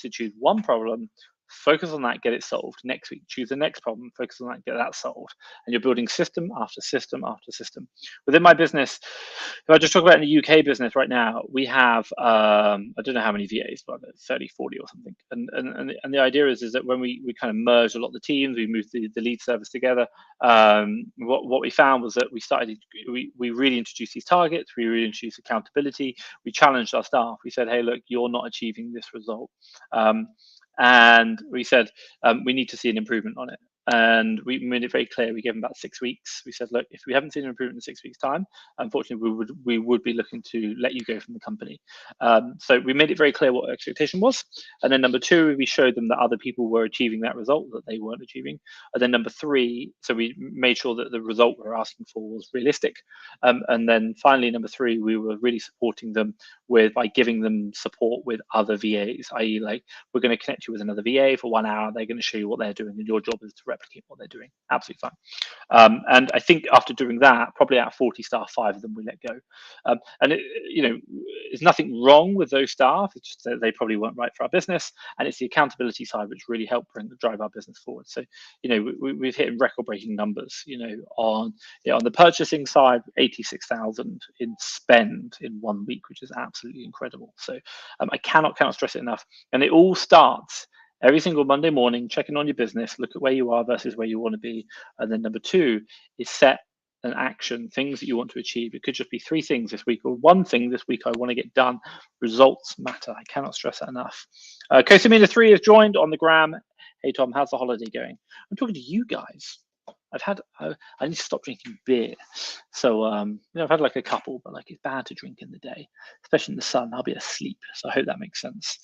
to choose one problem, focus on that, get it solved. Next week, choose the next problem, focus on that, get that solved. And you're building system after system after system. Within my business, if I just talk about in the UK business right now, we have, I don't know how many VAs, but 30, 40 or something. And the idea is that when we kind of merged a lot of the teams, we moved the lead service together. What we found was that we really introduced these targets, we really introduced accountability, we challenged our staff. We said, hey, look, you're not achieving this result. And we said, we need to see an improvement on it. And we made it very clear. We gave them about 6 weeks. We said, look, if we haven't seen an improvement in 6 weeks' time, unfortunately, we would be looking to let you go from the company. So we made it very clear what our expectation was. And then number 2, we showed them that other people were achieving that result that they weren't achieving. And then number 3, so we made sure that the result we were asking for was realistic. And then finally, number 3, we were really supporting them by giving them support with other VAs, i.e. like, we're going to connect you with another VA for 1 hour. They're going to show you what they're doing, and your job is to replicate what they're doing. Absolutely fine. And I think after doing that, probably out of 40 staff, 5 of them we let go. And there's nothing wrong with those staff. It's just that they probably weren't right for our business, and it's the accountability side which really helped drive our business forward. So we've hit record-breaking numbers. On the purchasing side, 86,000 in spend in 1 week, which is absolutely incredible. So I cannot stress it enough. And it all starts every single Monday morning, checking on your business, look at where you are versus where you want to be. And then number 2 is set an action, things that you want to achieve. It could just be 3 things this week or 1 thing this week I want to get done. Results matter. I cannot stress that enough. Kosamina3 has joined on the gram. Hey, Tom, how's the holiday going? I'm talking to you guys. I need to stop drinking beer. So, I've had like a couple, but like it's bad to drink in the day, especially in the sun. I'll be asleep. So I hope that makes sense.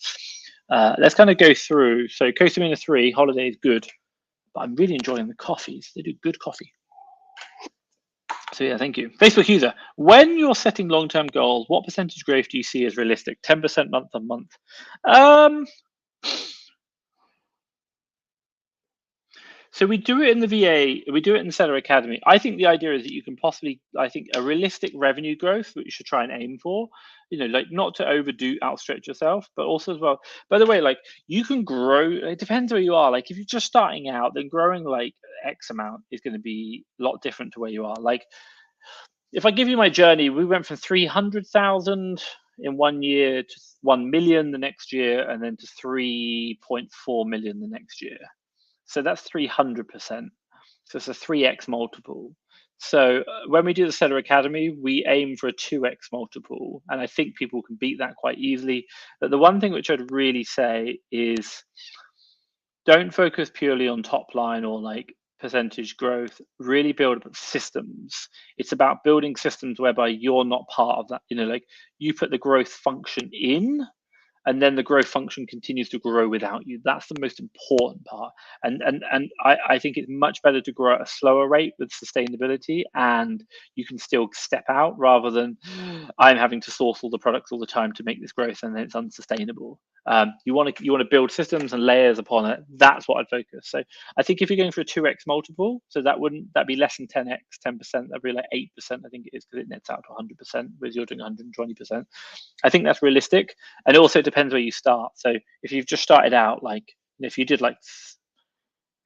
Let's kind of go through. So Kosamina 3, holiday is good, but I'm really enjoying the coffees. They do good coffee. So yeah, thank you. Facebook user, when you're setting long-term goals, what percentage growth do you see as realistic? 10% month on month. So we do it in the VA, we do it in the Seller Academy. I think the idea is that you can possibly, a realistic revenue growth, which you should try and aim for, like not to outstretch yourself, but also as well, by the way, like you can grow, it depends where you are. Like if you're just starting out, then growing like X amount is going to be a lot different to where you are. Like if I give you my journey, we went from 300,000 in 1 year to 1 million the next year, and then to 3.4 million the next year. So that's 300%. So it's a 3x multiple. So when we do the Seller Academy, we aim for a 2x multiple. And I think people can beat that quite easily. But the one thing which I'd really say is don't focus purely on top line or like percentage growth. Really build systems. It's about building systems whereby you're not part of that. Like you put the growth function in, and then the growth function continues to grow without you. That's the most important part. And I think it's much better to grow at a slower rate with sustainability, and you can still step out rather than I'm having to source all the products all the time to make this growth and then it's unsustainable. You want to build systems and layers upon it. That's what I'd focus. So I think if you're going for a 2x multiple, so that'd be less than 10x, 10%, that'd be like 8%, I think it is, because it nets out to 100%, whereas you're doing 120%. I think that's realistic. And also it depends where you start. So if you've just started out, like if you did like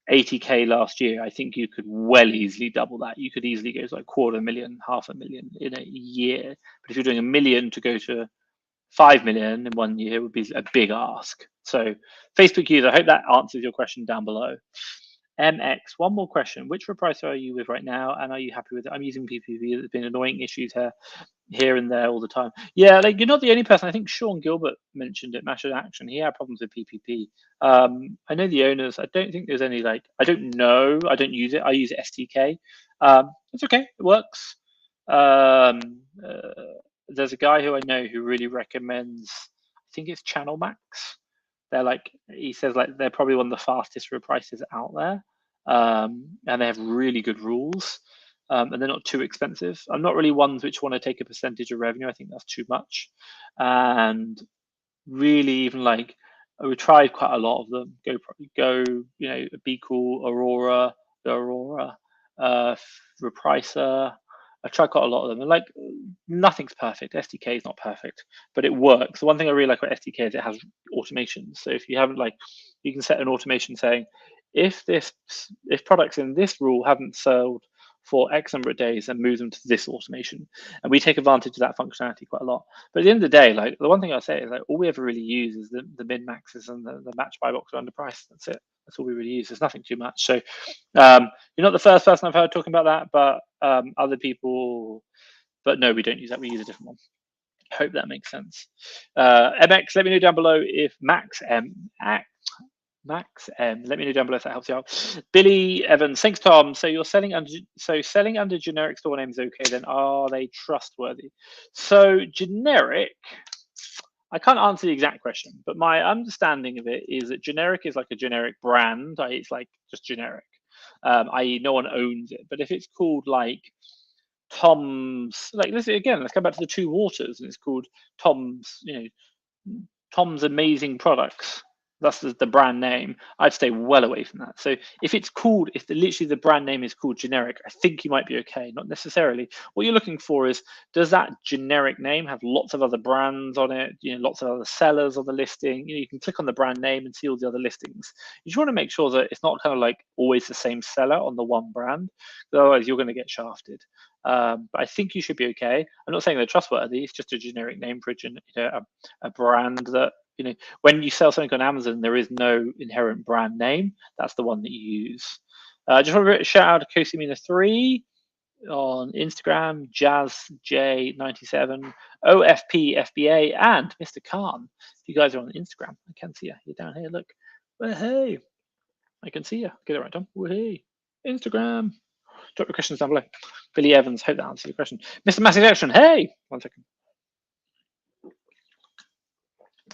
80K last year, I think you could well easily double that. You could easily go to like 250,000, 500,000 in a year. But if you're doing 1 million to go to 5 million in 1 year would be a big ask. So Facebook user, I hope that answers your question down below. MX, one more question. Which repricer are you with right now, and are you happy with it? I'm using PPP. There's been annoying issues here and there all the time. Yeah, like you're not the only person. I think Sean Gilbert mentioned it, Mash Action. He had problems with PPP. I know the owners. I don't think there's any I don't know. I don't use it. I use STK. It's okay. It works. There's a guy who I know who really recommends, I think it's Channel Max. They're he says they're probably one of the fastest reprices out there. And they have really good rules. And they're not too expensive. I'm not really ones which want to take a percentage of revenue. I think that's too much. And really, even we tried quite a lot of them. Go, Be Cool, Aurora, Repricer. I tried quite a lot of them, and nothing's perfect. SDK is not perfect, but it works. The one thing I really like about SDK is it has automation. So if you haven't you can set an automation saying, if products in this rule haven't sold for X number of days, and move them to this automation. And we take advantage of that functionality quite a lot. But at the end of the day, the one thing I say is all we ever really use is the min maxes and the match buy box are underpriced. That's it. That's all we really use. There's nothing too much. So you're not the first person I've heard talking about that, but other people. But no, we don't use that. We use a different one. Hope that makes sense. MX, let me know down below if Max M. Let me know down below if that helps you out. Billy Evans, thanks, Tom. So you're selling under generic store names, okay? Then are they trustworthy? So generic, I can't answer the exact question, but my understanding of it is that generic is like a generic brand. It's just generic, i.e., no one owns it. But if it's called Tom's, let's go back to the Two Waters, and it's called Tom's, Tom's Amazing Products. That's the brand name. I'd stay well away from that. So if it's called, if literally the brand name is called generic, I think you might be okay. Not necessarily. What you're looking for is, does that generic name have lots of other brands on it? Lots of other sellers on the listing. You can click on the brand name and see all the other listings. You just want to make sure that it's not kind of like always the same seller on the one brand. Otherwise, you're going to get shafted. But I think you should be okay. I'm not saying they're trustworthy. It's just a generic name for a brand that, when you sell something on Amazon, there is no inherent brand name. That's the one that you use. Just want to shout out to Kosimina3 on Instagram, JazzJ97, OFPFBA, and Mr. Khan. If you guys are on Instagram, I can see you. You're down here. Look. Well, hey, I can see you. Get it right, Tom. Well, hey, Instagram. Drop your questions down below. Billy Evans, hope that answers your question. Mr. Massive Action, hey, 1 second.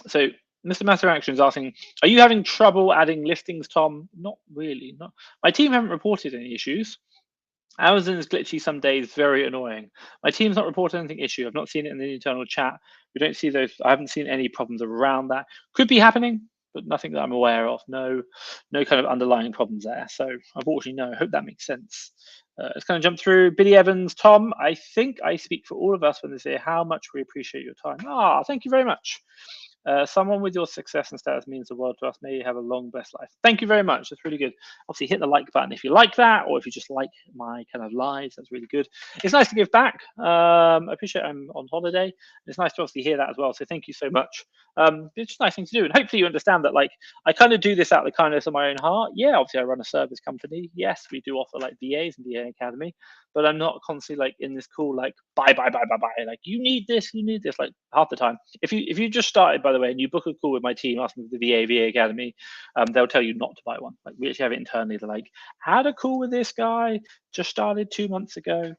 So Mr. Massive Action is asking, are you having trouble adding listings, Tom? Not really. Not. My team haven't reported any issues. Amazon is glitchy some days, very annoying. My team's not reported anything issue. I've not seen it in the internal chat. We don't see those. I haven't seen any problems around that. Could be happening, but nothing that I'm aware of. No kind of underlying problems there. So unfortunately, no. I hope that makes sense. Let's kind of jump through. Billy Evans, Tom, I think I speak for all of us when they say how much we appreciate your time. Thank you very much. Someone with your success and status means the world to us. May you have a long, blessed life. Thank you very much. That's really good. Obviously, hit the like button if you like that, or if you just like my kind of lives. That's really good. It's nice to give back. I appreciate I'm on holiday. It's nice to obviously hear that as well. So thank you so much. It's just a nice thing to do. And hopefully you understand that, like, I kind of do this out of the kindness of my own heart. Yeah, obviously I run a service company. Yes, we do offer like VAs and VA Academy, but I'm not constantly like in this call, like, buy. Like, you need this, like half the time. If you just started, by the way, and you book a call with my team asking for the VA Academy, they'll tell you not to buy one. Like, we actually have it internally. They're like, had a call with this guy, just started 2 months ago,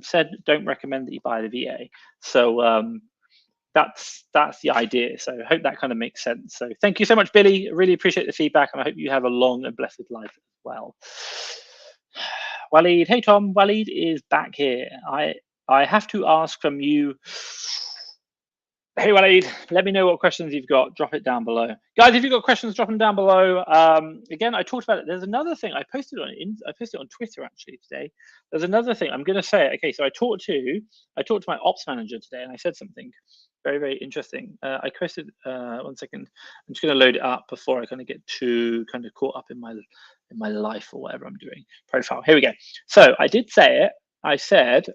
said don't recommend that you buy the VA. So that's the idea. So I hope that kind of makes sense. So thank you so much, Billy. I really appreciate the feedback, and I hope you have a long and blessed life as well. Waleed, hey Tom, Waleed is back here. I have to ask from you. Hey Waleed, let me know what questions you've got. Drop it down below, guys. If you've got questions, drop them down below. Again, I talked about it. There's another thing I posted on Twitter actually today. There's another thing I'm going to say. Okay, so I talked to my ops manager today, and I said something very, very interesting. I posted 1 second. I'm just going to load it up before I kind of get too kind of caught up in my life or whatever I'm doing. Profile. Here we go. So I did say it. I said.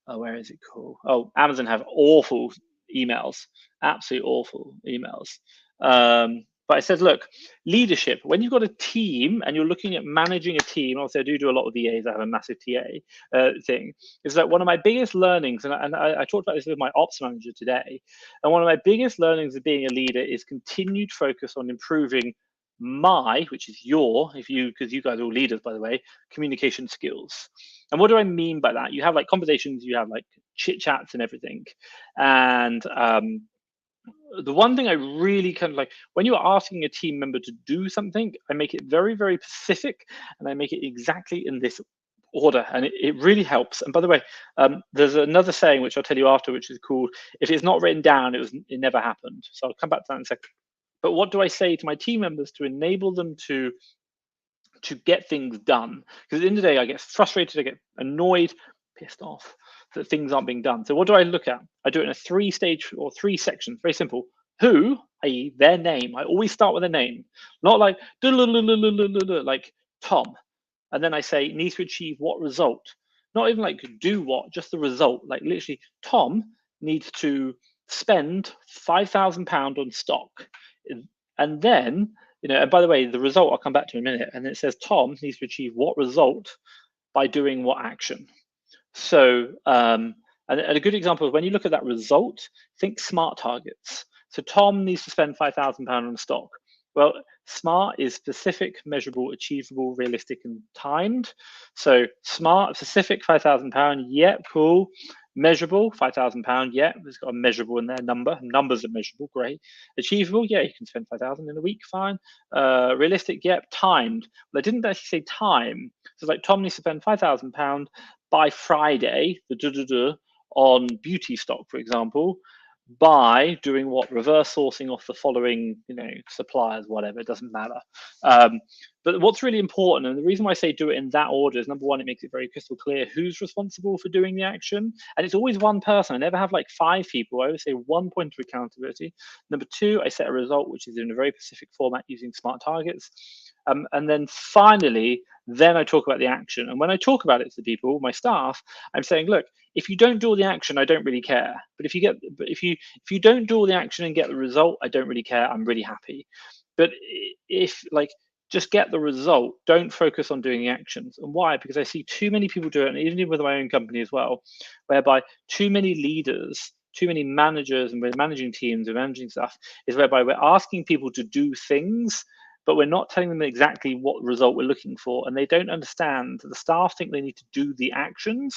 Where is it called? Oh, Amazon have awful emails, absolutely awful emails. But I said, look, leadership, when you've got a team and you're looking at managing a team, obviously I do a lot of VAs, I have a massive TA thing, is that one of my biggest learnings, and I talked about this with my ops manager today, and one of my biggest learnings of being a leader is continued focus on improving which is because you guys are all leaders, by the way, communication skills. And what do I mean by that? You have like conversations, you have like chit chats and everything. And the one thing I really kind of like, when you're asking a team member to do something, I make it very, very specific, and I make it exactly in this order, and it really helps. And by the way, there's another saying which I'll tell you after, which is called, if it's not written down, it never happened. So I'll come back to that in a second. But what do I say to my team members to enable them to get things done? Because at the end of the day, I get frustrated, I get annoyed, pissed off that things aren't being done. So what do I look at? I do it in a 3-stage or 3 sections. Very simple. Who, i.e. their name. I always start with a name, not like Tom. And then I say needs to achieve what result. Not even like do what, just the result. Like literally, Tom needs to spend £5,000 on stock. And then, and by the way, the result I'll come back to in a minute. And it says Tom needs to achieve what result by doing what action. So, and a good example is when you look at that result, think SMART targets. So Tom needs to spend £5,000 on stock. Well, SMART is specific, measurable, achievable, realistic, and timed. So SMART, specific, £5,000. Yep, cool. Measurable, £5,000. Yeah, it's got a measurable in there. Numbers are measurable. Great. Achievable. Yeah, you can spend 5,000 in a week. Fine. Realistic. Yep. Timed. Well, I didn't actually say time. So like Tom needs to spend £5,000 by Friday. On beauty stock, for example. by doing what? Reverse sourcing off the following, suppliers, whatever, it doesn't matter. But what's really important, and the reason why I say do it in that order is, number one, it makes it very crystal clear who's responsible for doing the action. And it's always one person. I never have like 5 people. I always say one point of accountability. Number two, I set a result, which is in a very specific format using smart targets. And then finally, then I talk about the action. And when I talk about it to people, my staff, I'm saying, look, if you don't do all the action, I don't really care. But if you don't do all the action and get the result, I don't really care. I'm really happy. But if just get the result, don't focus on doing the actions. And why? Because I see too many people do it, and even with my own company as well, whereby too many leaders, too many managers, and we're managing teams, we're managing stuff, is whereby we're asking people to do things, but we're not telling them exactly what result we're looking for. And they don't understand. The staff think they need to do the actions,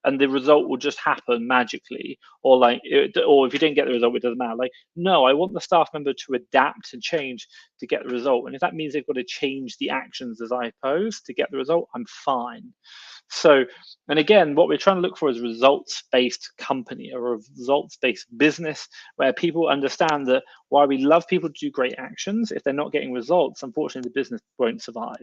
and the result will just happen magically, or if you didn't get the result, it doesn't matter. No, I want the staff member to adapt and change to get the result. And if that means they've got to change the actions as I pose to get the result, I'm fine. So, and again, what we're trying to look for is results-based company or a results-based business where people understand that while we love people to do great actions, if they're not getting results, unfortunately, the business won't survive.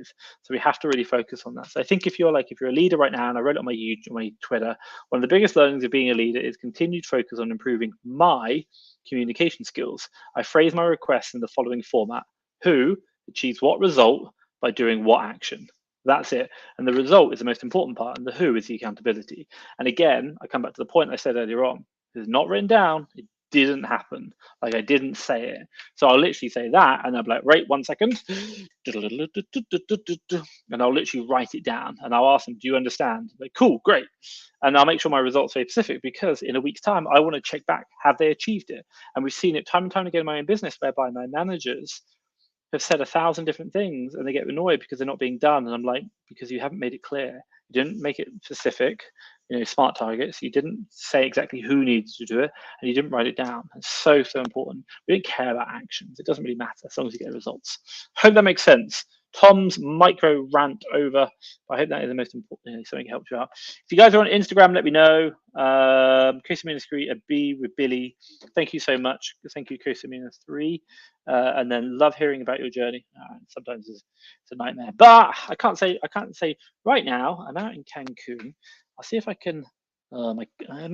So we have to really focus on that. So I think if you're a leader right now, and I wrote it on my Twitter, one of the biggest learnings of being a leader is continued focus on improving my communication skills. I phrase my requests in the following format: who achieves what result by doing what action. That's it. And the result is the most important part, and the who is the accountability. And again, I come back to the point I said earlier on. It's not written down. It didn't happen. I didn't say it. So I'll literally say that, and I'll be like, wait 1 second. And I'll literally write it down, and I'll ask them, do you understand? Cool, great. And I'll make sure my results are very specific, because in a week's time, I want to check back, have they achieved it? And we've seen it time and time again in my own business, whereby my managers have said 1,000 different things and they get annoyed because they're not being done. And I'm like, because you haven't made it clear. You didn't make it specific, smart targets. You didn't say exactly who needs to do it, and you didn't write it down. It's so, so important. We don't care about actions. It doesn't really matter as long as you get results. Hope that makes sense. Tom's micro rant over. I hope that is the most important. Something helps you out. If you guys are on Instagram, let me know. Kosamina3 a B with Billy. Thank you so much. Thank you, Kosamina3. And then love hearing about your journey. Sometimes it's a nightmare, but I can't say right now. I'm out in Cancun. I'll see if I can. Am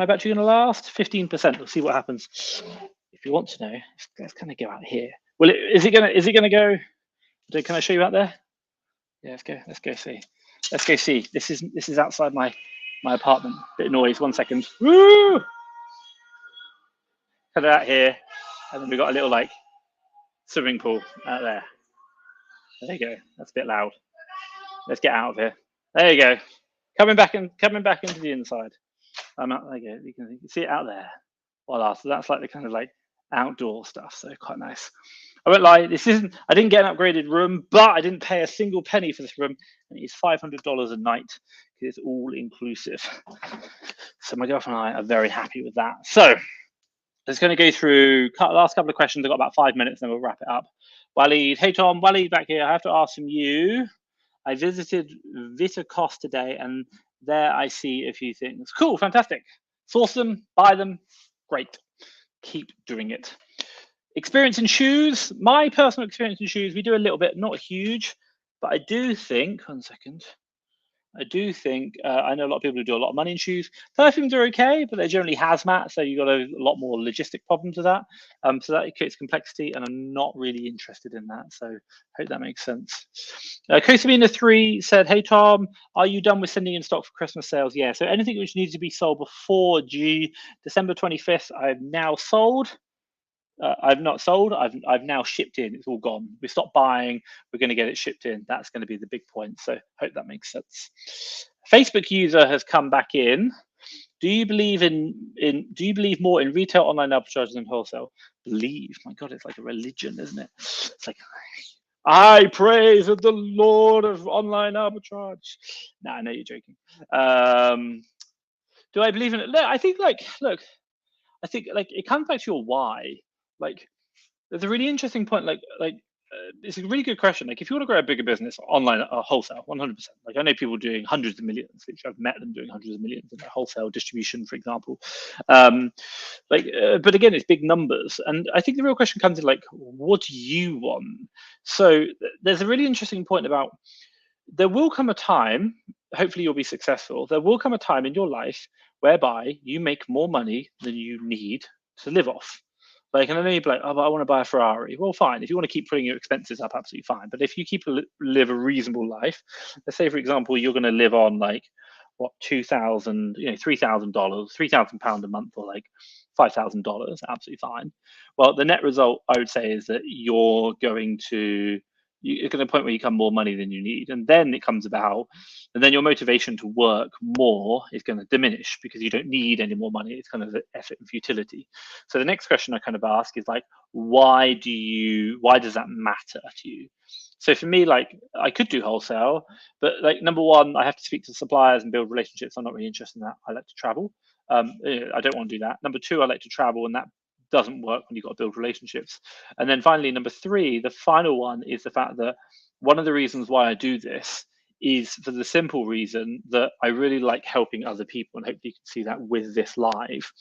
I battery going to last? 15%. We'll see what happens. If you want to know, let's kind of go out here. Well, is it gonna go? Can I show you out there? Yeah, let's go see. Let's go see. This is outside my apartment. Bit of noise. 1 second. Woo! Cut it out here, and then we've got a little swimming pool out there. There you go. That's a bit loud. Let's get out of here. There you go. Coming back into the inside. I'm out. There you go. You can see it out there. Voila. So that's the kind of outdoor stuff. So quite nice. I won't lie. I didn't get an upgraded room, but I didn't pay a single penny for this room, and it's $500 a night because it's all inclusive. So my girlfriend and I are very happy with that. So just going to go through the last couple of questions. I've got about 5 minutes, then we'll wrap it up. Waleed, hey Tom, Waleed back here. I have to ask from you. I visited Vitakos today, and there I see a few things. Cool, fantastic. Source them, buy them, great. Keep doing it. Experience in shoes. My personal experience in shoes, we do a little bit, not huge, but I do think, 1 second. I know a lot of people who do a lot of money in shoes. Perfumes are okay, but they're generally hazmat, so you've got a lot more logistic problems with that. So that creates complexity, and I'm not really interested in that. So I hope that makes sense. Kosamina3 said, hey Tom, are you done with sending in stock for Christmas sales? Yeah, so anything which needs to be sold before December 25th, I've now sold. I've not sold. I've now shipped in. It's all gone. We stopped buying. We're going to get it shipped in. That's going to be the big point. So hope that makes sense. Facebook user has come back in. Do you believe more in retail, online arbitrage than wholesale? Believe. My God, it's like a religion, isn't it? It's like, I praise the Lord of online arbitrage. No, I know you're joking. Do I believe in it? I think I think it comes back to your why. There's a really interesting point. it's a really good question. Like, if you want to grow a bigger business, online wholesale, 100%. Like, I know people doing hundreds of millions, which I've met them doing hundreds of millions in their wholesale distribution, for example. But again, it's big numbers, and I think the real question comes in, like, what do you want? So there's a really interesting point about, there will come a time, hopefully you'll be successful, there will come a time in your life whereby you make more money than you need to live off. Like, and I know you'd be like, oh, but I want to buy a Ferrari. Well, fine. If you want to keep putting your expenses up, absolutely fine. But if you live a reasonable life, let's say, for example, you're going to live on like what, $2,000, $3,000, £3,000 a month, or like $5,000, absolutely fine. Well, the net result, I would say, is that you're going to a point where you become more money than you need, and then it comes about, and then your motivation to work more is going to diminish because you don't need any more money. It's kind of effort and futility. So the next question I kind of ask is like, why does that matter to you? So for me, like, I could do wholesale, but like, number one, I have to speak to suppliers and build relationships. I'm not really interested in that. I like to travel. I don't want to do that. Number two, I like to travel, and that doesn't work when you've got to build relationships. And then finally, number three, the final one, is the fact that one of the reasons why I do this is for the simple reason that I really like helping other people, and hopefully you can see that with this live.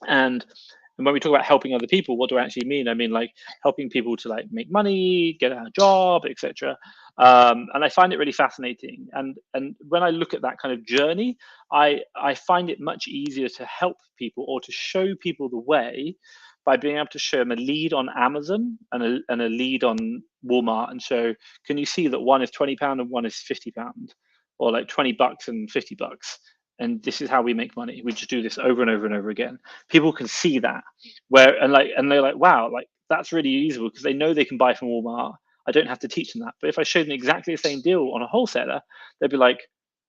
And when we talk about helping other people, what do I actually mean? I mean, like, helping people to like make money, get a job, etc. And I find it really fascinating. And when I look at that kind of journey, I find it much easier to help people or to show people the way by being able to show them a lead on Amazon and a lead on Walmart, and show, can you see that one is £20 and one is £50, or like $20 and $50? And this is how we make money. We just do this over and over and over again. People can see that, and they're like, wow, like, that's really useful, because they know they can buy from Walmart. I don't have to teach them that. But if I showed them exactly the same deal on a wholesaler, they'd be like,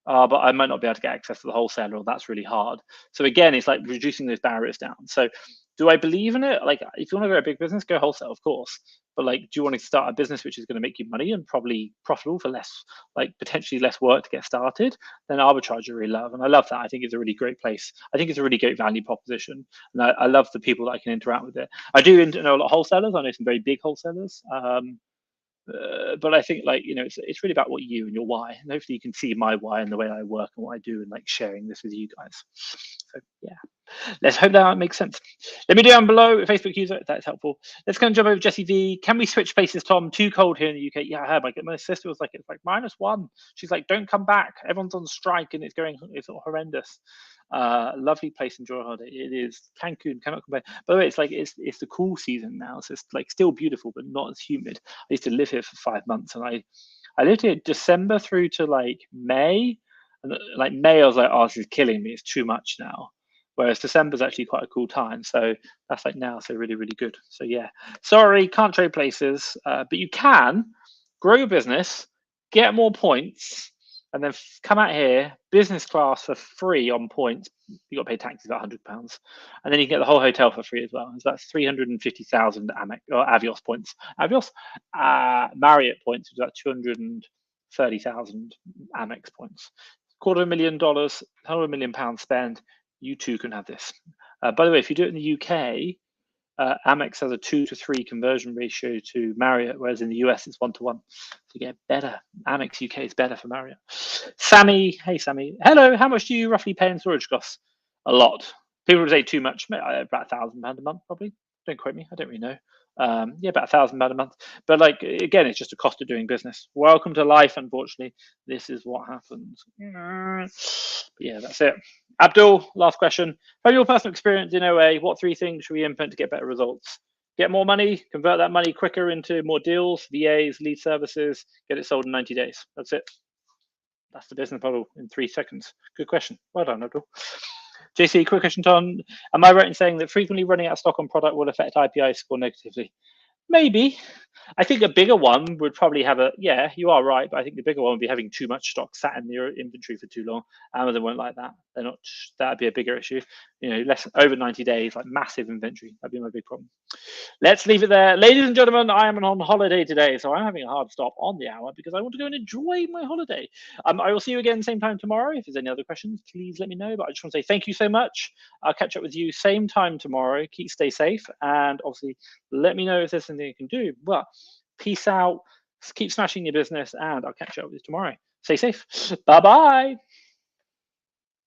but I might not be able to get access to the wholesaler, or that's really hard. So again, it's like reducing those barriers down. So do I believe in it? Like, if you want to grow a big business, go wholesale, of course. But like, do you want to start a business which is going to make you money and probably profitable for less, like potentially less work to get started? Then arbitrage I really love, and I love that. I think it's a really great place. I think it's a really great value proposition, and I love the people that I can interact with it. I do know a lot of wholesalers. I know some very big wholesalers. But I think, like, it's really about what you and your why, and hopefully you can see my why and the way I work and what I do, and like sharing this with you guys. So yeah, let's hope that makes sense. Let me know down below, a Facebook user, if that's helpful. Let's go and jump over Jesse V. Can we switch places, Tom? Too cold here in the UK. Yeah, I heard. My sister was like, it's like -1. She's like, don't come back. Everyone's on strike and it's horrendous. Lovely place, enjoy a holiday. It is Cancun, cannot complain. By the way, it's like it's the cool season now, so it's like still beautiful but not as humid. I used to live here for 5 months, and I lived here December through to like May, and like May I was like, oh, this is killing me, it's too much now. Whereas December's actually quite a cool time, so that's like now, so really, really good. So yeah, sorry, can't trade places, but you can grow your business, get more points, and then come out here, business class for free on points. You got to pay taxes about £100, and then you can get the whole hotel for free as well. So that's 350,000 Avios points. Avios, Marriott points, which is about 230,000 Amex points. $250,000, £100 spend. You too can have this. By the way, if you do it in the UK, Amex has a 2 to 3 conversion ratio to Marriott, whereas in the US it's 1 to 1. So you get better. Amex UK is better for Marriott. Sammy, hey Sammy, hello. How much do you roughly pay in storage costs? A lot. People would say too much. About £1,000 a month, probably. Don't quote me. I don't really know. Yeah, about £1,000 a month. But like, again, it's just a cost of doing business. Welcome to life. Unfortunately, this is what happens. But yeah, that's it. Abdul, last question. From your personal experience in OA, what 3 things should we implement to get better results? Get more money, convert that money quicker into more deals, VAs, lead services, get it sold in 90 days. That's it. That's the business model in 3 seconds. Good question. Well done, Abdul. JC, quick question, Tom. Am I right in saying that frequently running out of stock on product will affect IPI score negatively? Maybe. I think a bigger one would probably have yeah, you are right, but I think the bigger one would be having too much stock sat in your inventory for too long. Amazon won't like that. That'd be a bigger issue. Less over 90 days, like massive inventory. That'd be my big problem. Let's leave it there. Ladies and gentlemen, I am on holiday today, so I'm having a hard stop on the hour because I want to go and enjoy my holiday. I will see you again same time tomorrow. If there's any other questions, please let me know. But I just want to say thank you so much. I'll catch up with you same time tomorrow. Stay safe, and obviously let me know if there's something you can do. But Peace out. Keep smashing your business, and I'll catch up with you tomorrow. Stay safe. Bye-bye.